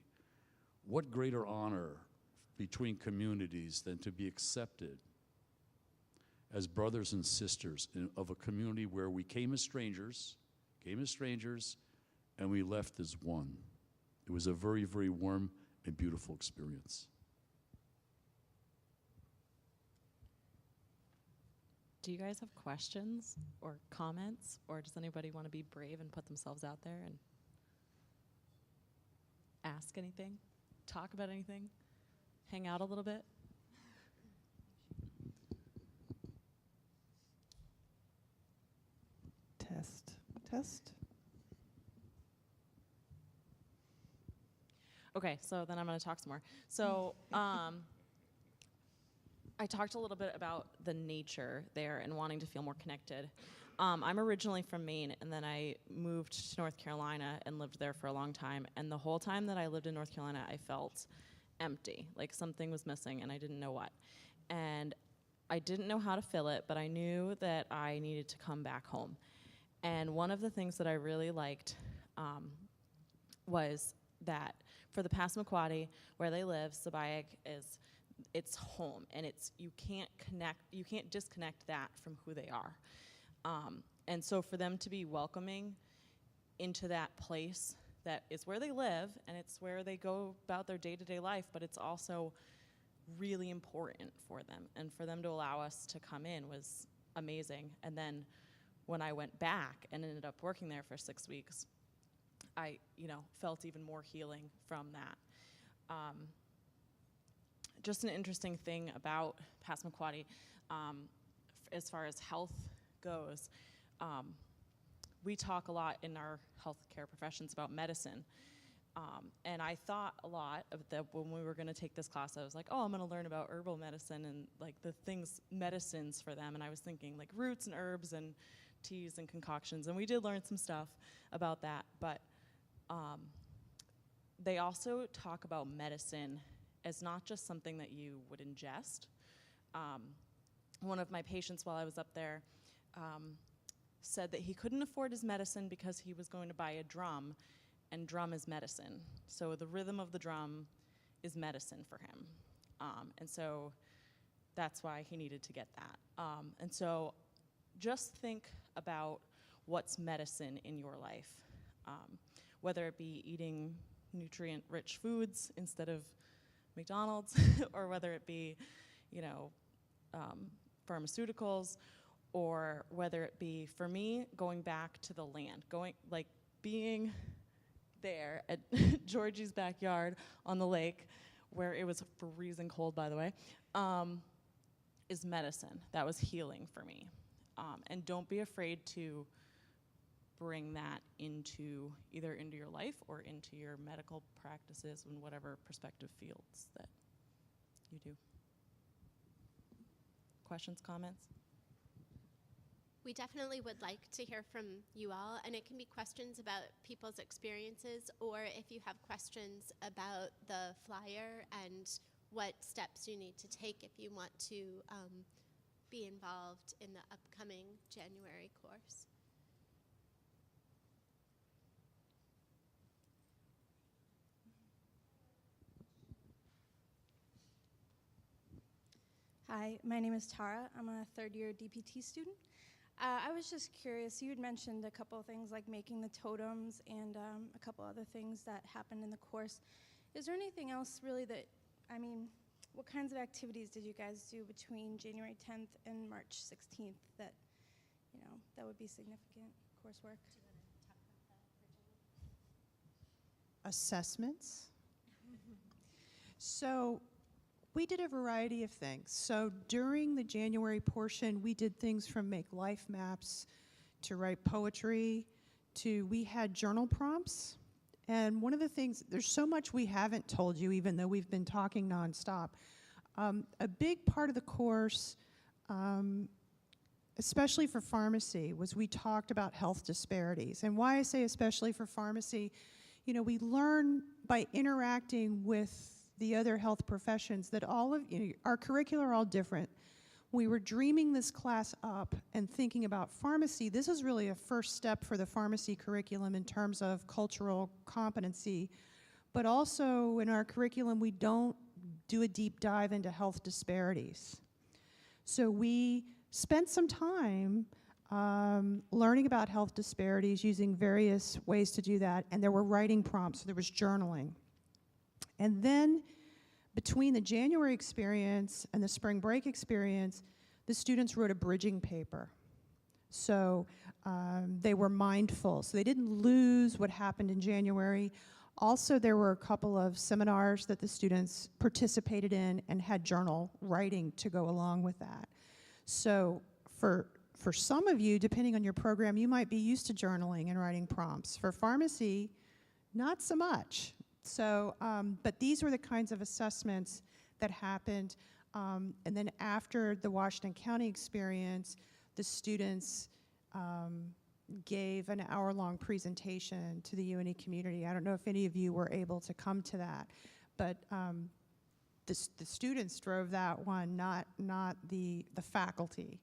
B: What greater honor between communities than to be accepted as brothers and sisters of a community where we came as strangers, and we left as one. It was a very, very warm and beautiful experience.
C: Do you guys have questions or comments, or does anybody want to be brave and put themselves out there and ask anything, talk about anything, hang out a little bit?
A: Test.
C: Okay, so then I'm going to talk some more. So I talked a little bit about the nature there and wanting to feel more connected. I'm originally from Maine, and then I moved to North Carolina and lived there for a long time. And the whole time that I lived in North Carolina, I felt empty, like something was missing, and I didn't know what. And I didn't know how to fill it, but I knew that I needed to come back home. And one of the things that I really liked was that for the Passamaquoddy, where they live, Sabayeg is it's home, and you can't disconnect that from who they are. And so for them to be welcoming into that place that is where they live, and it's where they go about their day-to-day life, but it's also really important for them. And for them to allow us to come in was amazing. And then when I went back and ended up working there for 6 weeks, I, felt even more healing from that. Just an interesting thing about Passamaquoddy, as far as health goes, we talk a lot in our healthcare professions about medicine. And I thought a lot of that when we were going to take this class. I was like, oh, I'm going to learn about herbal medicine and like the things, medicines for them. And I was thinking like roots and herbs and teas and concoctions. And we did learn some stuff about that. But they also talk about medicine as not just something that you would ingest. One of my patients while I was up there said that he couldn't afford his medicine because he was going to buy a drum, and drum is medicine. So the rhythm of the drum is medicine for him. And so that's why he needed to get that. And so just think about what's medicine in your life, whether it be eating nutrient-rich foods instead of McDonald's, or whether it be, pharmaceuticals, or whether it be, for me, going back to the land, being there at Georgie's backyard on the lake, where it was freezing cold, by the way, is medicine. That was healing for me. And don't be afraid to bring that into either into your life or into your medical practices in whatever prospective fields that you do. Questions, comments?
G: We definitely would like to hear from you all, and it can be questions about people's experiences, or if you have questions about the flyer and what steps you need to take if you want to be involved in the upcoming January course.
H: Hi, my name is Tara. I'm a third-year DPT student. I was just curious, you had mentioned a couple of things like making the totems and a couple other things that happened in the course. Is there anything else really what kinds of activities did you guys do between January 10th and March 16th that, that would be significant coursework?
G: Do you want to talk about that, Virginia?
A: Assessments. So we did a variety of things. So during the January portion, we did things from make life maps to write poetry to we had journal prompts. And one of the things, there's so much we haven't told you, even though we've been talking nonstop. A big part of the course, especially for pharmacy, was we talked about health disparities. And why I say especially for pharmacy, we learn by interacting with the other health professions that all of our curricula are all different. We were dreaming this class up and thinking about pharmacy. This is really a first step for the pharmacy curriculum in terms of cultural competency, but also in our curriculum we don't do a deep dive into health disparities. So we spent some time learning about health disparities, using various ways to do that, and there were writing prompts, so there was journaling. And then between the January experience and the spring break experience, the students wrote a bridging paper. So they were mindful. So they didn't lose what happened in January. Also, there were a couple of seminars that the students participated in and had journal writing to go along with that. So for some of you, depending on your program, you might be used to journaling and writing prompts. For pharmacy, not so much. So, but these were the kinds of assessments that happened. And then after the Washington County experience, the students gave an hour-long presentation to the UNE community. I don't know if any of you were able to come to that, but the students drove that one, not the faculty.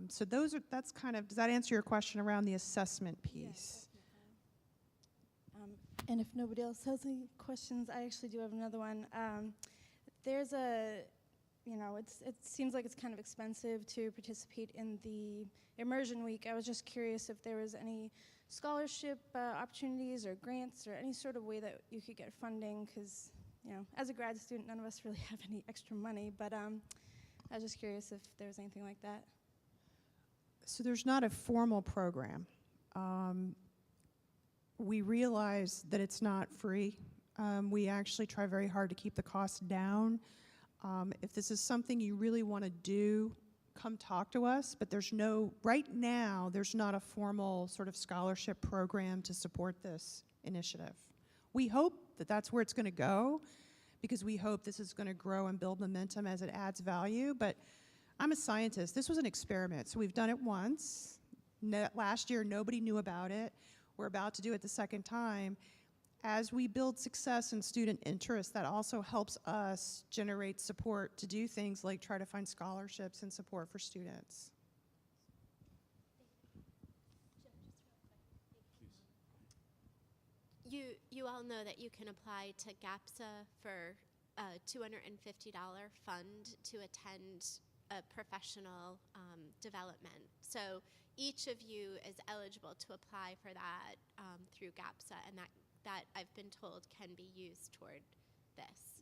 A: So that's kind of, does that answer your question around the assessment piece?
H: And if nobody else has any questions, I actually do have another one. There's it seems like it's kind of expensive to participate in the Immersion Week. I was just curious if there was any scholarship opportunities or grants or any sort of way that you could get funding, because, as a grad student, none of us really have any extra money, but I was just curious if there was anything like that.
A: So there's not a formal program. We realize that it's not free. We actually try very hard to keep the costs down. If this is something you really want to do, come talk to us, but right now, there's not a formal sort of scholarship program to support this initiative. We hope that that's where it's going to go, because we hope this is going to grow and build momentum as it adds value, but I'm a scientist. This was an experiment, so we've done it once. Last year, nobody knew about it. We're about to do it the second time. As we build success and student interest, that also helps us generate support to do things like try to find scholarships and support for students.
G: You all know that you can apply to GAPSA for a $250 fund to attend a professional development. So each of you is eligible to apply for that through GAPSA, and that I've been told can be used toward this.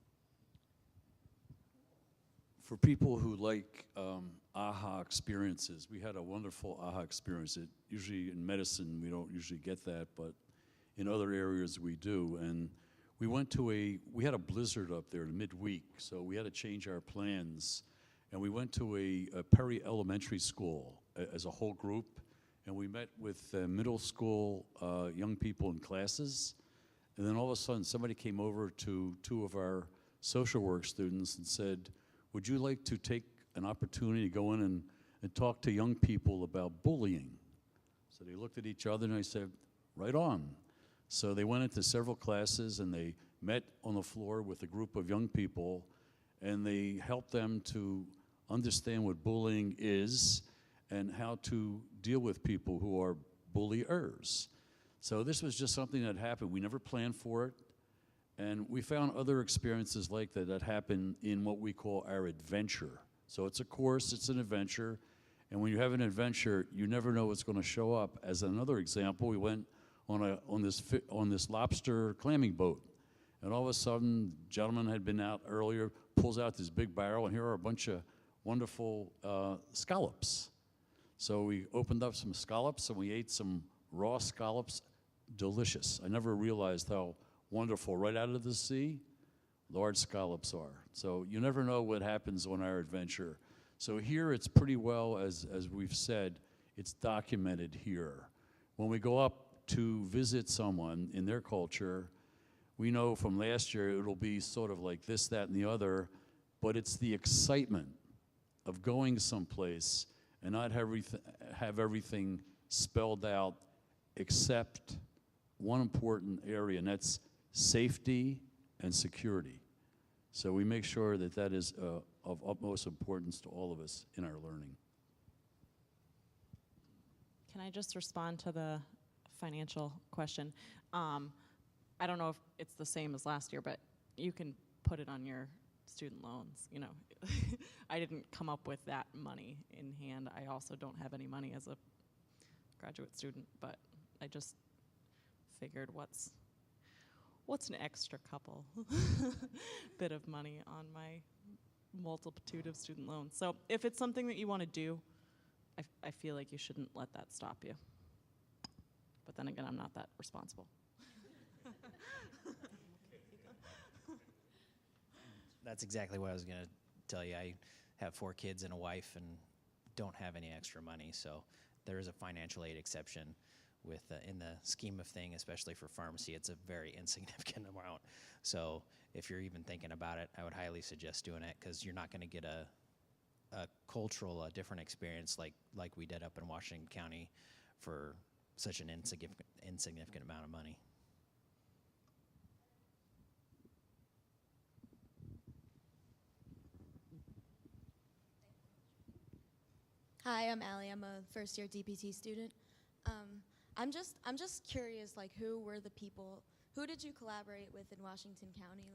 B: For people who like AHA experiences, we had a wonderful AHA experience. Usually in medicine, we don't usually get that, but in other areas we do. And we had a blizzard up there in midweek, so we had to change our plans. And we went to a Perry Elementary School as a whole group, and we met with middle school young people in classes. And then all of a sudden, somebody came over to two of our social work students and said, would you like to take an opportunity to go in and talk to young people about bullying? So they looked at each other and I said, right on. So they went into several classes and they met on the floor with a group of young people, and they helped them to understand what bullying is and how to deal with people who are bulliers. So this was just something that happened. We never planned for it. And we found other experiences like that happen in what we call our adventure. So it's a course, it's an adventure. And when you have an adventure, you never know what's going to show up. As another example, we went on this lobster clamming boat. And all of a sudden, the gentleman had been out earlier, pulls out this big barrel, and here are a bunch of wonderful scallops. So we opened up some scallops and we ate some raw scallops. Delicious. I never realized how wonderful, right out of the sea, large scallops are. So you never know what happens on our adventure. So here it's pretty well, as we've said, it's documented here. When we go up to visit someone in their culture, we know from last year it'll be sort of like this, that, and the other, but it's the excitement of going someplace and not have everything spelled out except one important area, and that's safety and security. So we make sure that that is of utmost importance to all of us in our learning.
C: Can I just respond to the financial question? I don't know if it's the same as last year, but you can put it on your student loans. You know, I didn't come up with that money in hand. I also don't have any money as a graduate student, but I just figured what's an extra couple bit of money on my multitude of student loans. So if it's something that you want to do, I feel like you shouldn't let that stop you. But then again, I'm not that responsible.
E: That's exactly what I was going to tell you. I have 4 kids and a wife and don't have any extra money, so there is a financial aid exception with in the scheme of thing, especially for pharmacy. It's a very insignificant amount. So if you're even thinking about it, I would highly suggest doing it, because you're not going to get a cultural, different experience like we did up in Washington County for such an insignificant amount of money.
I: Hi, I'm Allie. I'm a first-year DPT student. I'm just curious, like, who were the people? Who did you collaborate with in Washington County?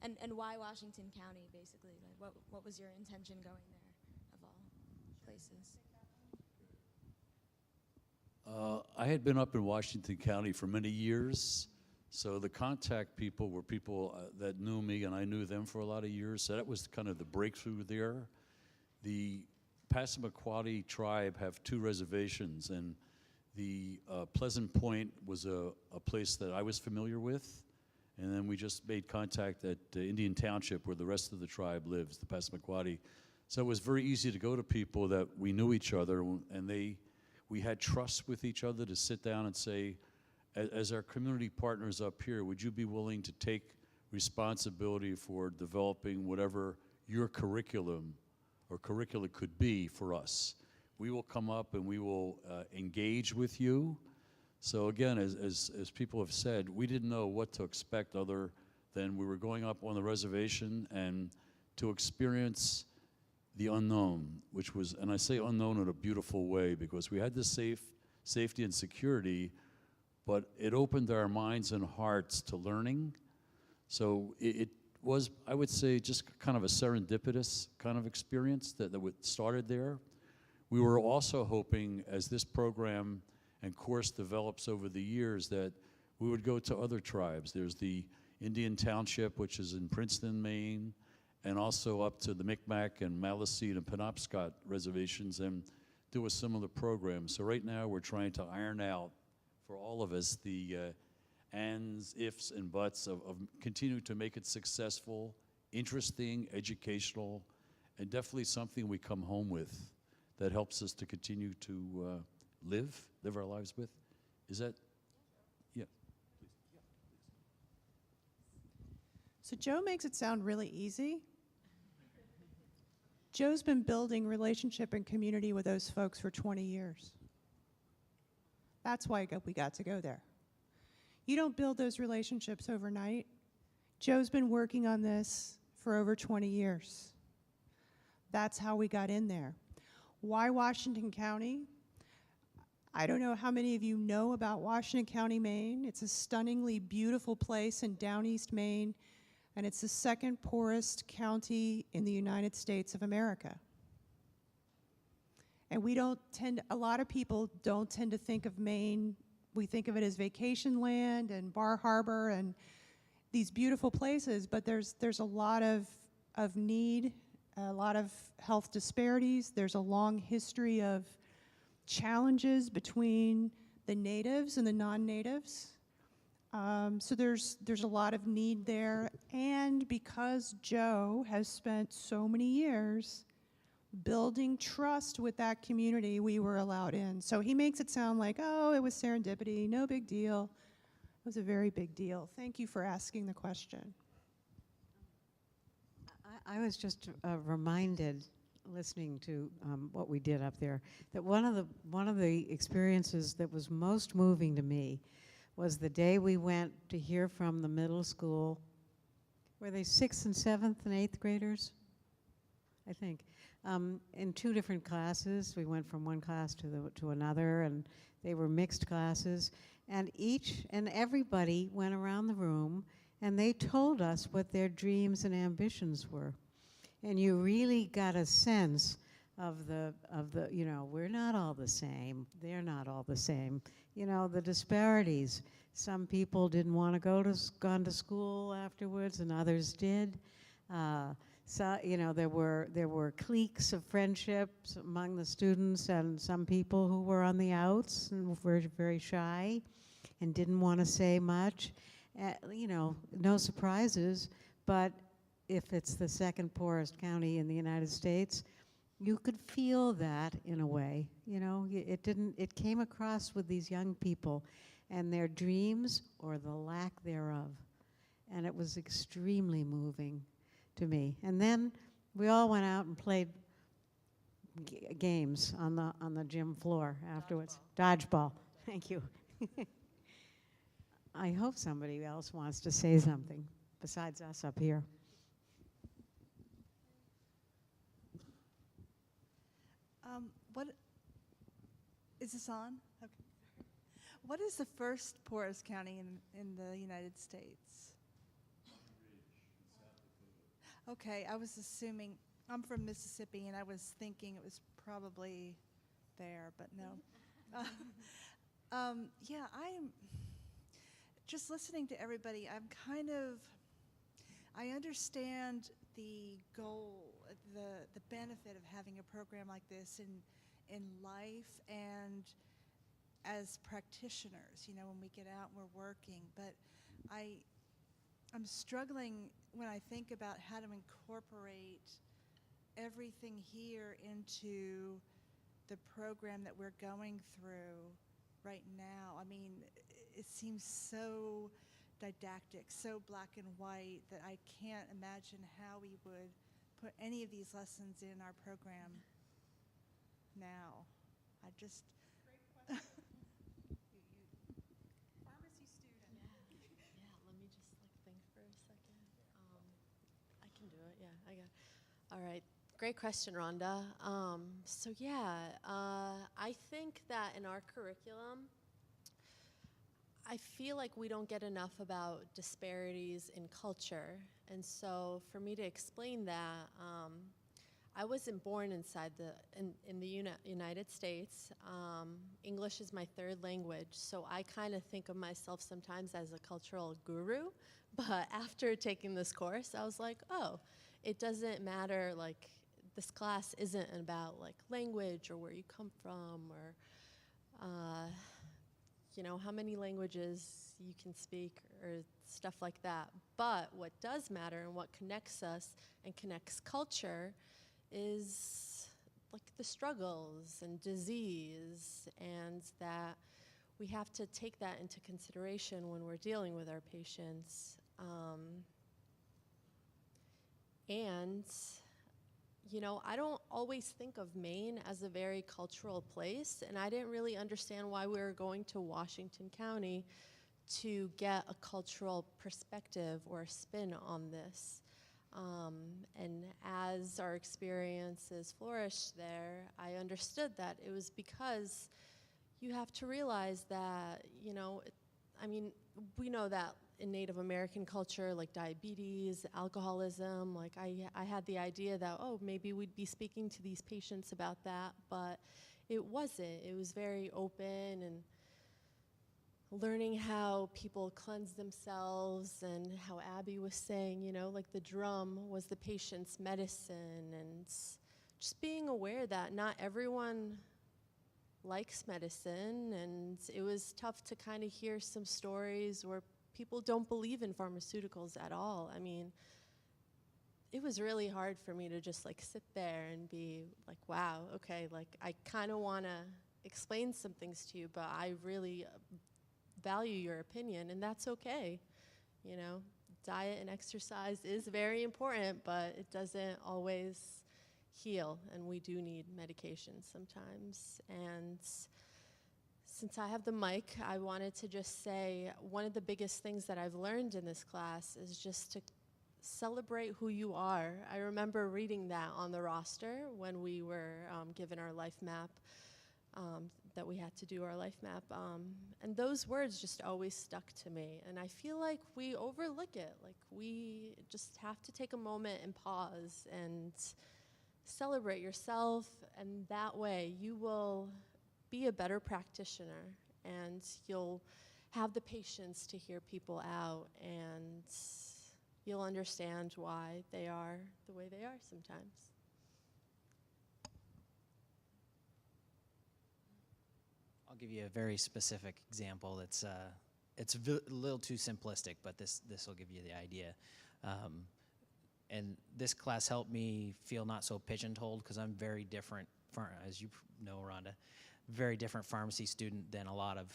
I: And why Washington County, basically? Like, what was your intention going there, of all places?
B: I had been up in Washington County for many years, so the contact people were people that knew me, and I knew them for a lot of years. So that was kind of the breakthrough there. The Passamaquoddy tribe have 2 reservations, and the Pleasant Point was a place that I was familiar with, and then we just made contact at Indian Township, where the rest of the tribe lives, the Passamaquoddy. So it was very easy to go to people that we knew each other, and we had trust with each other to sit down and say, as our community partners up here, would you be willing to take responsibility for developing whatever your curriculum or curricula could be for us? We will come up and we will engage with you. So again, as people have said, we didn't know what to expect other than we were going up on the reservation and to experience the unknown, which was, and I say unknown in a beautiful way, because we had the safety and security, but it opened our minds and hearts to learning. So it was, I would say, just kind of a serendipitous kind of experience that started there. We were also hoping, as this program and course develops over the years, that we would go to other tribes. There's the Indian Township, which is in Princeton, Maine, and also up to the Micmac and Maliseet and Penobscot reservations, and do a similar program. So right now we're trying to iron out for all of us the ands, ifs, and buts of continue to make it successful, interesting, educational, and definitely something we come home with that helps us to continue to live our lives with. Is that? Yeah.
A: So Joe makes it sound really easy. Joe's been building relationship and community with those folks for 20 years. That's why we got to go there. You don't build those relationships overnight. Joe's been working on this for over 20 years. That's how we got in there. Why Washington County? I don't know how many of you know about Washington County, Maine. It's a stunningly beautiful place in down east Maine, and it's the 2nd poorest county in the United States of America. And we don't tend, a lot of people don't tend to think of Maine, we think of it as vacation land and Bar Harbor and these beautiful places, but there's a lot of need, a lot of health disparities. There's a long history of challenges between the natives and the non-natives. So there's a lot of need there, and because Joe has spent so many years building trust with that community, we were allowed in. So he makes it sound like, oh, it was serendipity, no big deal. It was a very big deal. Thank you for asking the question.
D: I was just reminded, listening to what we did up there, that one of the experiences that was most moving to me was the day we went to hear from the middle school. Were they 6th and 7th and 8th graders? I think. In 2 different classes. We went from one class to another, and they were mixed classes. And each and everybody went around the room, and they told us what their dreams and ambitions were. And you really got a sense of the you know, we're not all the same. They're not all the same. You know, the disparities. Some people didn't want to gone to school afterwards, and others did. So, you know, there were cliques of friendships among the students, and some people who were on the outs and were very shy and didn't want to say much. You know, no surprises, but if it's the 2nd poorest county in the United States, you could feel that in a way. You know, it came across with these young people and their dreams or the lack thereof. And it was extremely moving to me. And then we all went out and played games on the gym floor afterwards. Dodgeball. Thank you. I hope somebody else wants to say something besides us up here.
J: What is this on? Okay. What is the 1st poorest county in the United States? Okay, I was assuming, I'm from Mississippi, and I was thinking it was probably there, but no. Yeah, I'm just listening to everybody. I understand the goal, the benefit of having a program like this in life and as practitioners, you know, when we get out and we're working. But I'm struggling when I think about how to incorporate everything here into the program that we're going through right now. I mean, it seems so didactic, so black and white, that I can't imagine how we would put any of these lessons in our program now. I just...
A: Pharmacy student.
F: Yeah, let me just like think for a second. I can do it, yeah, I got it. All right, great question, Rhonda. So yeah, I think that in our curriculum, I feel like we don't get enough about disparities in culture. And so for me to explain that, I wasn't born in the United States. English is my third language, so I kind of think of myself sometimes as a cultural guru. But after taking this course, I was like, oh, it doesn't matter, like, this class isn't about like language or where you come from or you know, how many languages you can speak or stuff like that. But what does matter and what connects us and connects culture is like the struggles and disease, and that we have to take that into consideration when we're dealing with our patients. And you know, I don't always think of Maine as a very cultural place, and I didn't really understand why we were going to Washington County to get a cultural perspective or a spin on this. And as our experiences flourished there, I understood that it was because you have to realize that, you know, I mean, we know that in Native American culture, like diabetes, alcoholism, like I had the idea that, oh, maybe we'd be speaking to these patients about that, but it wasn't. It was very open, and learning how people cleanse themselves, and how Abby was saying, you know, like the drum was the patient's medicine, and just being aware that not everyone likes medicine. And it was tough to kind of hear some stories where people don't believe in pharmaceuticals at all. I mean, it was really hard for me to just like sit there and be like, wow, okay, like I kind of want to explain some things to you, but I really value your opinion, and that's okay. You know, diet and exercise is very important, but it doesn't always heal, and we do need medication sometimes. And since I have the mic, I wanted to just say one of the biggest things that I've learned in this class is just to celebrate who you are. I remember reading that on the roster when we were given our life map, that we had to do our life map. And those words just always stuck to me. And I feel like we overlook it. Like, we just have to take a moment and pause and celebrate yourself, and that way you will be a better practitioner, and you'll have the patience to hear people out, and you'll understand why they are the way they are sometimes.
E: I'll give you a very specific example that's it's a little too simplistic, but this will give you the idea. And this class helped me feel not so pigeonholed, because I'm very different, as you know, Rhonda, very different pharmacy student than a lot of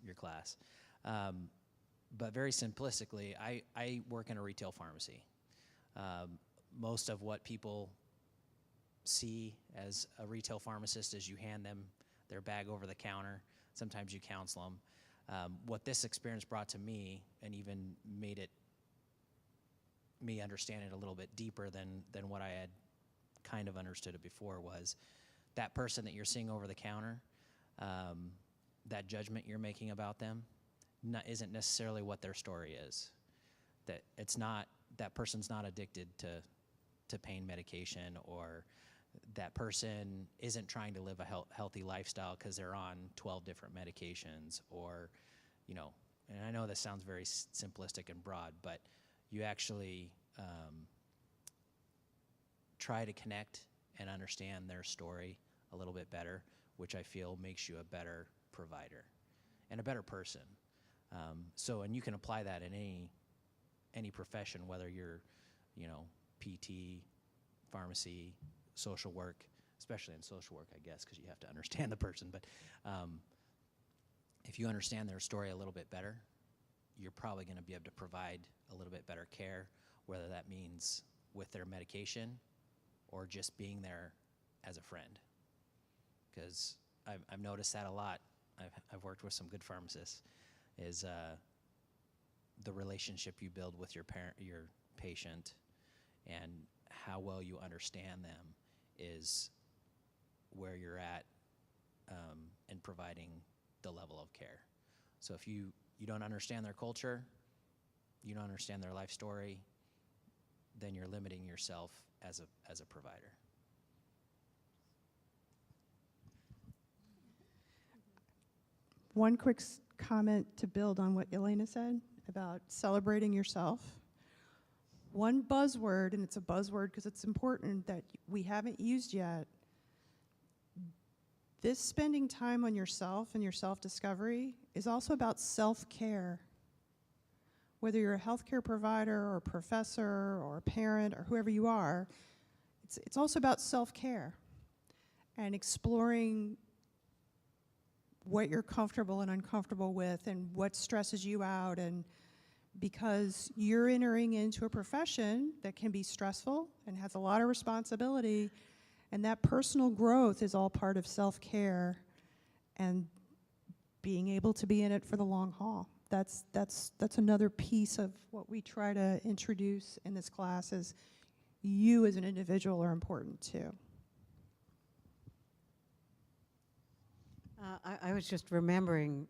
E: your class. But very simplistically, I work in a retail pharmacy. Most of what people see as a retail pharmacist is you hand them their bag over the counter. Sometimes you counsel them. What this experience brought to me, and even made it me understand it a little bit deeper than what I had kind of understood it before, was that person that you're seeing over the counter, that judgment you're making about them isn't necessarily what their story is. That it's not, that person's not addicted to pain medication, or that person isn't trying to live a healthy lifestyle because they're on 12 different medications, or, you know, and I know this sounds very simplistic and broad, but you actually try to connect and understand their story a little bit better, which I feel makes you a better provider and a better person. And you can apply that in any profession, whether you're, PT, pharmacy, social work, especially in social work, I guess, because you have to understand the person. But if you understand their story a little bit better, you're probably going to be able to provide a little bit better care, whether that means with their medication or just being there as a friend. Because I've noticed that a lot. I've worked with some good pharmacists, is the relationship you build with your patient and how well you understand them is where you're at in providing the level of care. So if you don't understand their culture, you don't understand their life story, then you're limiting yourself as a provider.
A: One quick comment to build on what Elena said about celebrating yourself. One buzzword, and it's a buzzword because it's important, that we haven't used yet. This spending time on yourself and your self-discovery is also about self-care. Whether you're a healthcare provider or a professor or a parent or whoever you are, it's also about self-care and exploring what you're comfortable and uncomfortable with and what stresses you out, and because you're entering into a profession that can be stressful and has a lot of responsibility, and that personal growth is all part of self-care and being able to be in it for the long haul. That's another piece of what we try to introduce in this class, is you as an individual are important too.
D: I was just remembering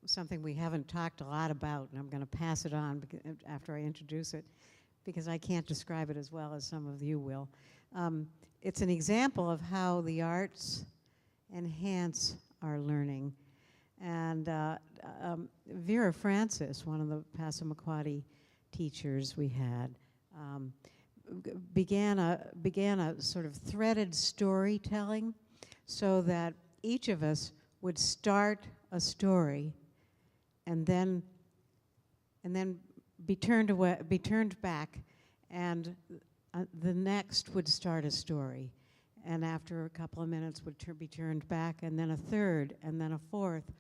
D: something we haven't talked a lot about, and I'm going to pass it on after I introduce it, because I can't describe it as well as some of you will. It's an example of how the arts enhance our learning. And Vera Francis, one of the Passamaquoddy teachers we had, began a sort of threaded storytelling so that each of us would start a story and then be turned back, and the next would start a story, and after a couple of minutes would be turned back, and then a third, and then a fourth,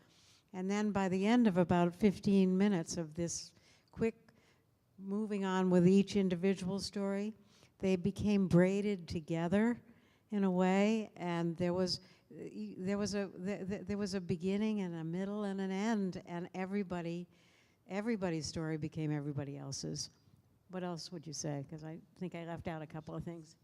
D: and then by the end of about 15 minutes of this quick moving on with each individual story, they became braided together in a way, and there was a beginning and a middle and an end, and everybody's story became everybody else's. What else would you say? Because I think I left out a couple of things.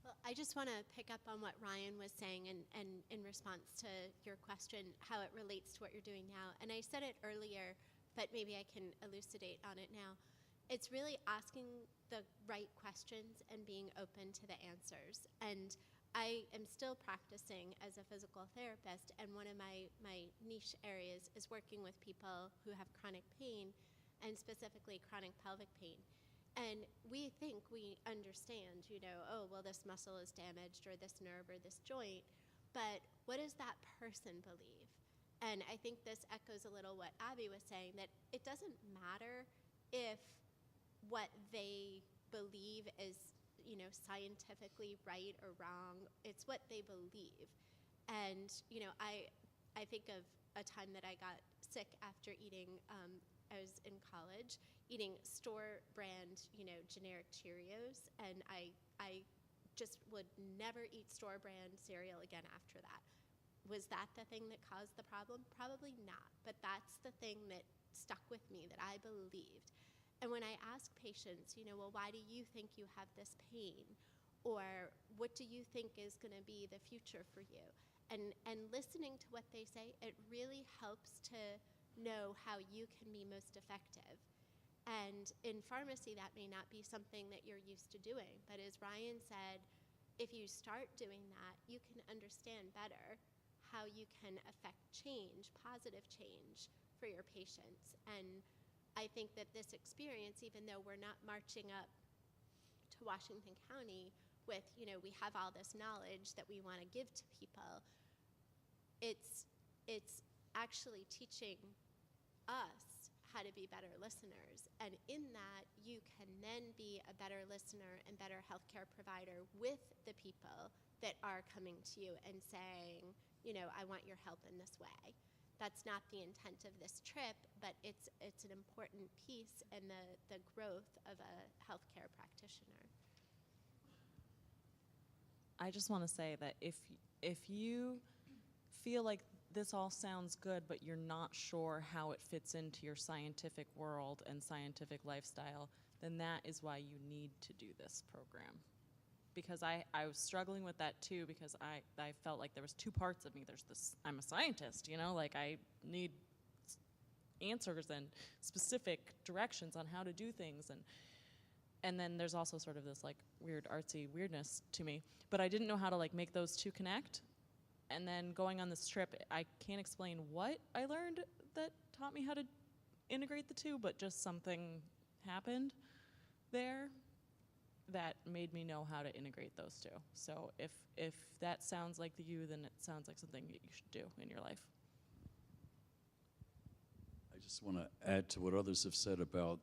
G: Well, I just want to pick up on what Ryan was saying and in response to your question, how it relates to what you're doing now. And I said it earlier, but maybe I can elucidate on it now. It's really asking the right questions and being open to the answers. And I am still practicing as a physical therapist, and one of my niche areas is working with people who have chronic pain, and specifically chronic pelvic pain. And we think we understand, oh, well, this muscle is damaged or this nerve or this joint, but what does that person believe? And I think this echoes a little what Abby was saying, that it doesn't matter if what they believe is scientifically right or wrong. It's what they believe. And I think of a time that I got sick after eating, I was in college, eating store brand, generic Cheerios, and I just would never eat store brand cereal again after that. Was that the thing that caused the problem? Probably not, but that's the thing that stuck with me, that I believed. And when I ask patients, well, why do you think you have this pain? Or what do you think is going to be the future for you? And listening to what they say, it really helps to know how you can be most effective. And in pharmacy, that may not be something that you're used to doing. But as Ryan said, if you start doing that, you can understand better how you can affect change, positive change for your patients. And I think that this experience, even though we're not marching up to Washington County with, we have all this knowledge that we want to give to people, it's actually teaching us how to be better listeners. And in that, you can then be a better listener and better healthcare provider with the people that are coming to you and saying, I want your help in this way. That's not the intent of this trip, but it's an important piece in the growth of a healthcare practitioner.
C: I just want to say that if you feel like this all sounds good, but you're not sure how it fits into your scientific world and scientific lifestyle, then that is why you need to do this program. Because I was struggling with that too, because I felt like there was two parts of me. There's this, I'm a scientist, like I need answers and specific directions on how to do things, and then there's also sort of this like weird artsy weirdness to me. But I didn't know how to like make those two connect. And then going on this trip, I can't explain what I learned that taught me how to integrate the two, but just something happened there that made me know how to integrate those two. So if that sounds like you, then it sounds like something that you should do in your life.
B: I just want to add to what others have said about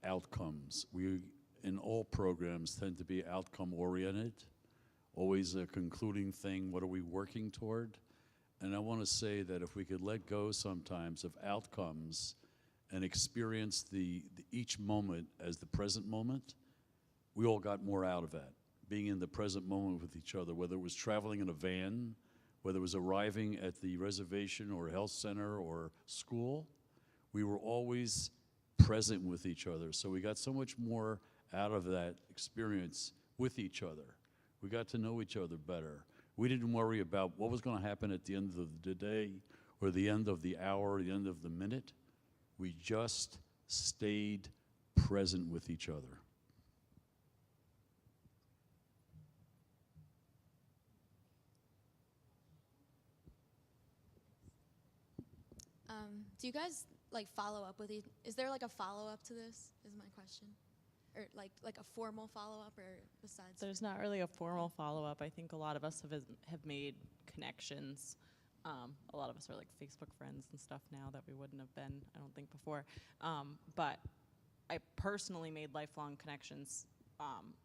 B: outcomes. We, in all programs, tend to be outcome-oriented, always a concluding thing, what are we working toward? And I want to say that if we could let go sometimes of outcomes and experience each moment as the present moment, we all got more out of that. Being in the present moment with each other, whether it was traveling in a van, whether it was arriving at the reservation or health center or school, we were always present with each other. So we got so much more out of that experience with each other. We got to know each other better. We didn't worry about what was going to happen at the end of the day or the end of the hour or the end of the minute. We just stayed present with each other.
I: Do you guys like follow up with is there like a follow-up to this is my question? Or like a formal follow-up, or besides?
C: There's not really a formal follow-up. I think a lot of us have made connections. A lot of us are like Facebook friends and stuff now that we wouldn't have been, I don't think, before. But I personally made lifelong connections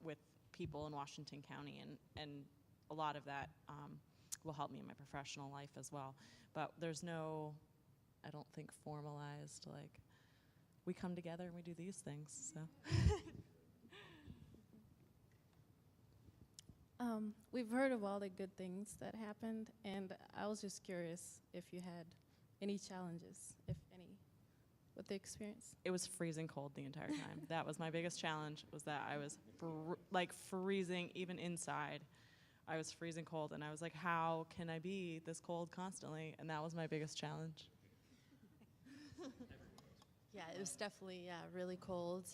C: with people in Washington County, and a lot of that will help me in my professional life as well. But there's no, I don't think, formalized, like, we come together and we do these things, so.
K: We've heard of all the good things that happened, and I was just curious if you had any challenges, if any, with the experience.
C: It was freezing cold the entire time. That was my biggest challenge, was that I was freezing even inside. I was freezing cold, and I was like, how can I be this cold constantly? And that was my biggest challenge.
F: Yeah, it was definitely really cold.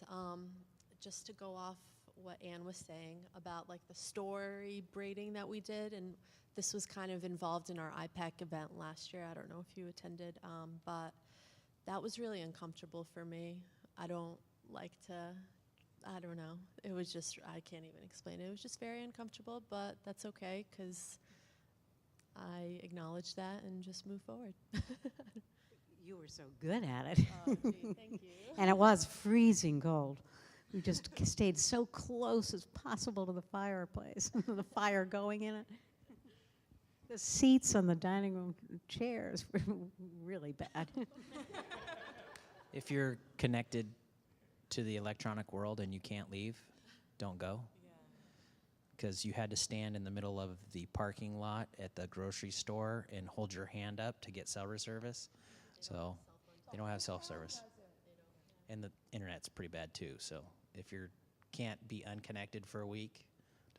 F: Just to go off what Anne was saying about like the story braiding that we did, and this was kind of involved in our IPEC event last year. I don't know if you attended, but that was really uncomfortable for me. I don't like to, I don't know. It was just, I can't even explain it. It was just very uncomfortable, but that's okay because I acknowledge that and just move forward.
D: You were so good at it.
F: Oh, gee, thank you.
D: And it was freezing cold. We just stayed so close as possible to the fireplace, the fire going in it. The seats on the dining room chairs were really bad.
E: If you're connected to the electronic world and you can't leave, don't go. Because you had to stand in the middle of the parking lot at the grocery store and hold your hand up to get cell service. So they don't have self-service. And the internet's pretty bad too, so if you can't be unconnected for a week,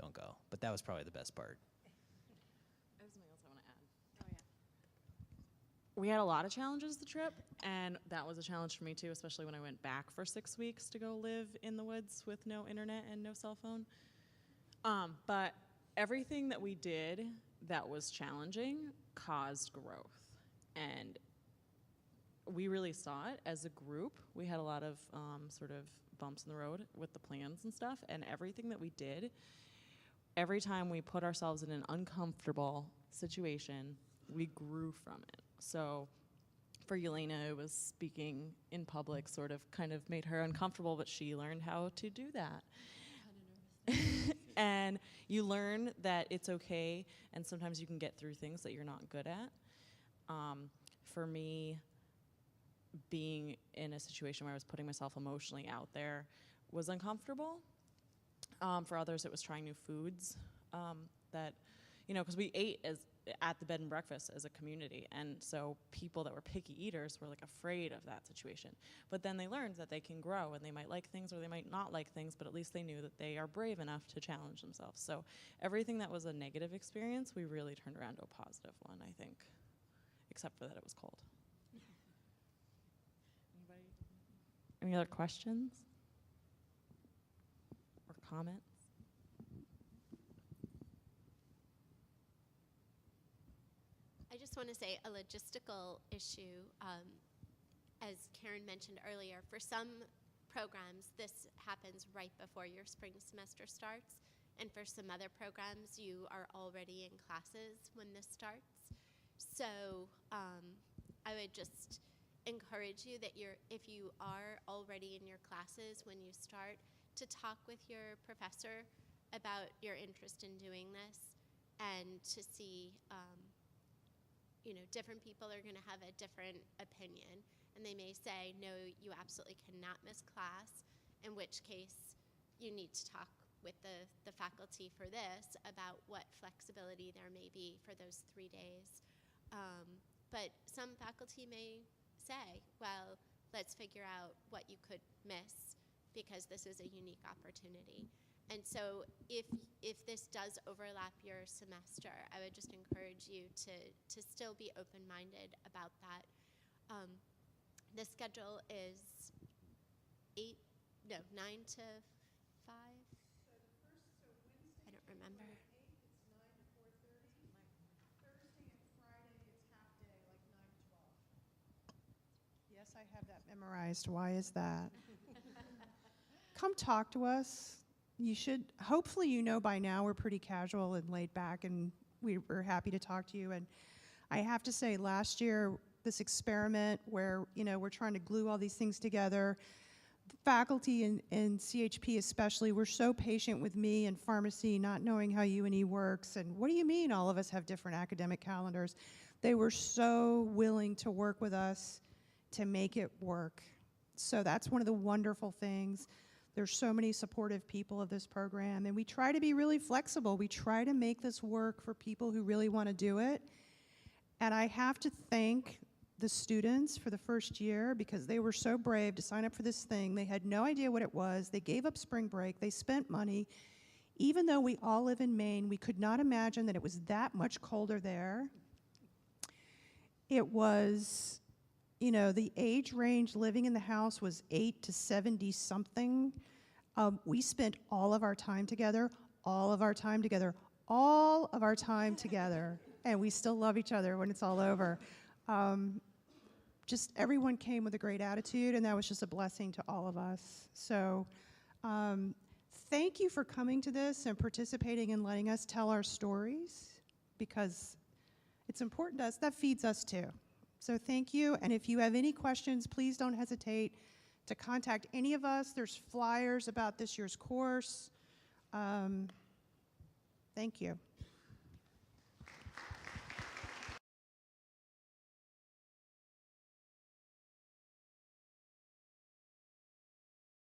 E: don't go. But that was probably the best part.
C: There's something else I want to add. Oh, yeah. We had a lot of challenges the trip, and that was a challenge for me too, especially when I went back for 6 weeks to go live in the woods with no internet and no cell phone. But everything that we did that was challenging caused growth. And we really saw it as a group. We had a lot of sort of bumps in the road with the plans and stuff, and everything that we did, every time we put ourselves in an uncomfortable situation, we grew from it. So for Yelena, it was speaking in public sort of kind of made her uncomfortable, but she learned how to do that. And you learn that it's okay, and sometimes you can get through things that you're not good at. For me, being in a situation where I was putting myself emotionally out there was uncomfortable. For others, it was trying new foods that, you know, because we ate at the bed and breakfast as a community, and so people that were picky eaters were like afraid of that situation. But then they learned that they can grow, and they might like things or they might not like things, but at least they knew that they are brave enough to challenge themselves. So everything that was a negative experience, we really turned around to a positive one, I think, except for that it was cold. Anybody? Any other questions or comments?
G: I just want to say a logistical issue, as Karen mentioned earlier. For some programs, this happens right before your spring semester starts, and for some other programs, you are already in classes when this starts. So I would just encourage you that if you are already in your classes when you start, to talk with your professor about your interest in doing this, and to see you know, different people are going to have a different opinion, and they may say, no, you absolutely cannot miss class, in which case you need to talk with the faculty for this about what flexibility there may be for those 3 days. But some faculty may say, well, let's figure out what you could miss, because this is a unique opportunity. And so if this does overlap your semester, I would just encourage you to still be open-minded about that. The schedule is 9 to 5? I don't remember.
A: It's 9 to 4:30. Thursday and Friday, it's half day, like 9 to 12. Yes, I have that memorized. Why is that? Come talk to us. You should, hopefully you know by now we're pretty casual and laid back, and we're happy to talk to you. And I have to say, last year, this experiment where, you know, we're trying to glue all these things together, faculty and CHP especially were so patient with me and pharmacy, not knowing how UNE works, and what do you mean all of us have different academic calendars? They were so willing to work with us to make it work. So that's one of the wonderful things. There's so many supportive people of this program, and we try to be really flexible. We try to make this work for people who really want to do it. And I have to thank the students for the first year, because they were so brave to sign up for this thing. They had no idea what it was. They gave up spring break. They spent money. Even though we all live in Maine, we could not imagine that it was that much colder there. It was, you know, the age range living in the house was 8 to 70 something. We spent all of our time together, all of our time together, all of our time together, and we still love each other when it's all over. Just everyone came with a great attitude, and that was just a blessing to all of us. So thank you for coming to this and participating and letting us tell our stories, because it's important to us. That feeds us too. So thank you, and if you have any questions, please don't hesitate to contact any of us. There's flyers about this year's course. Thank you.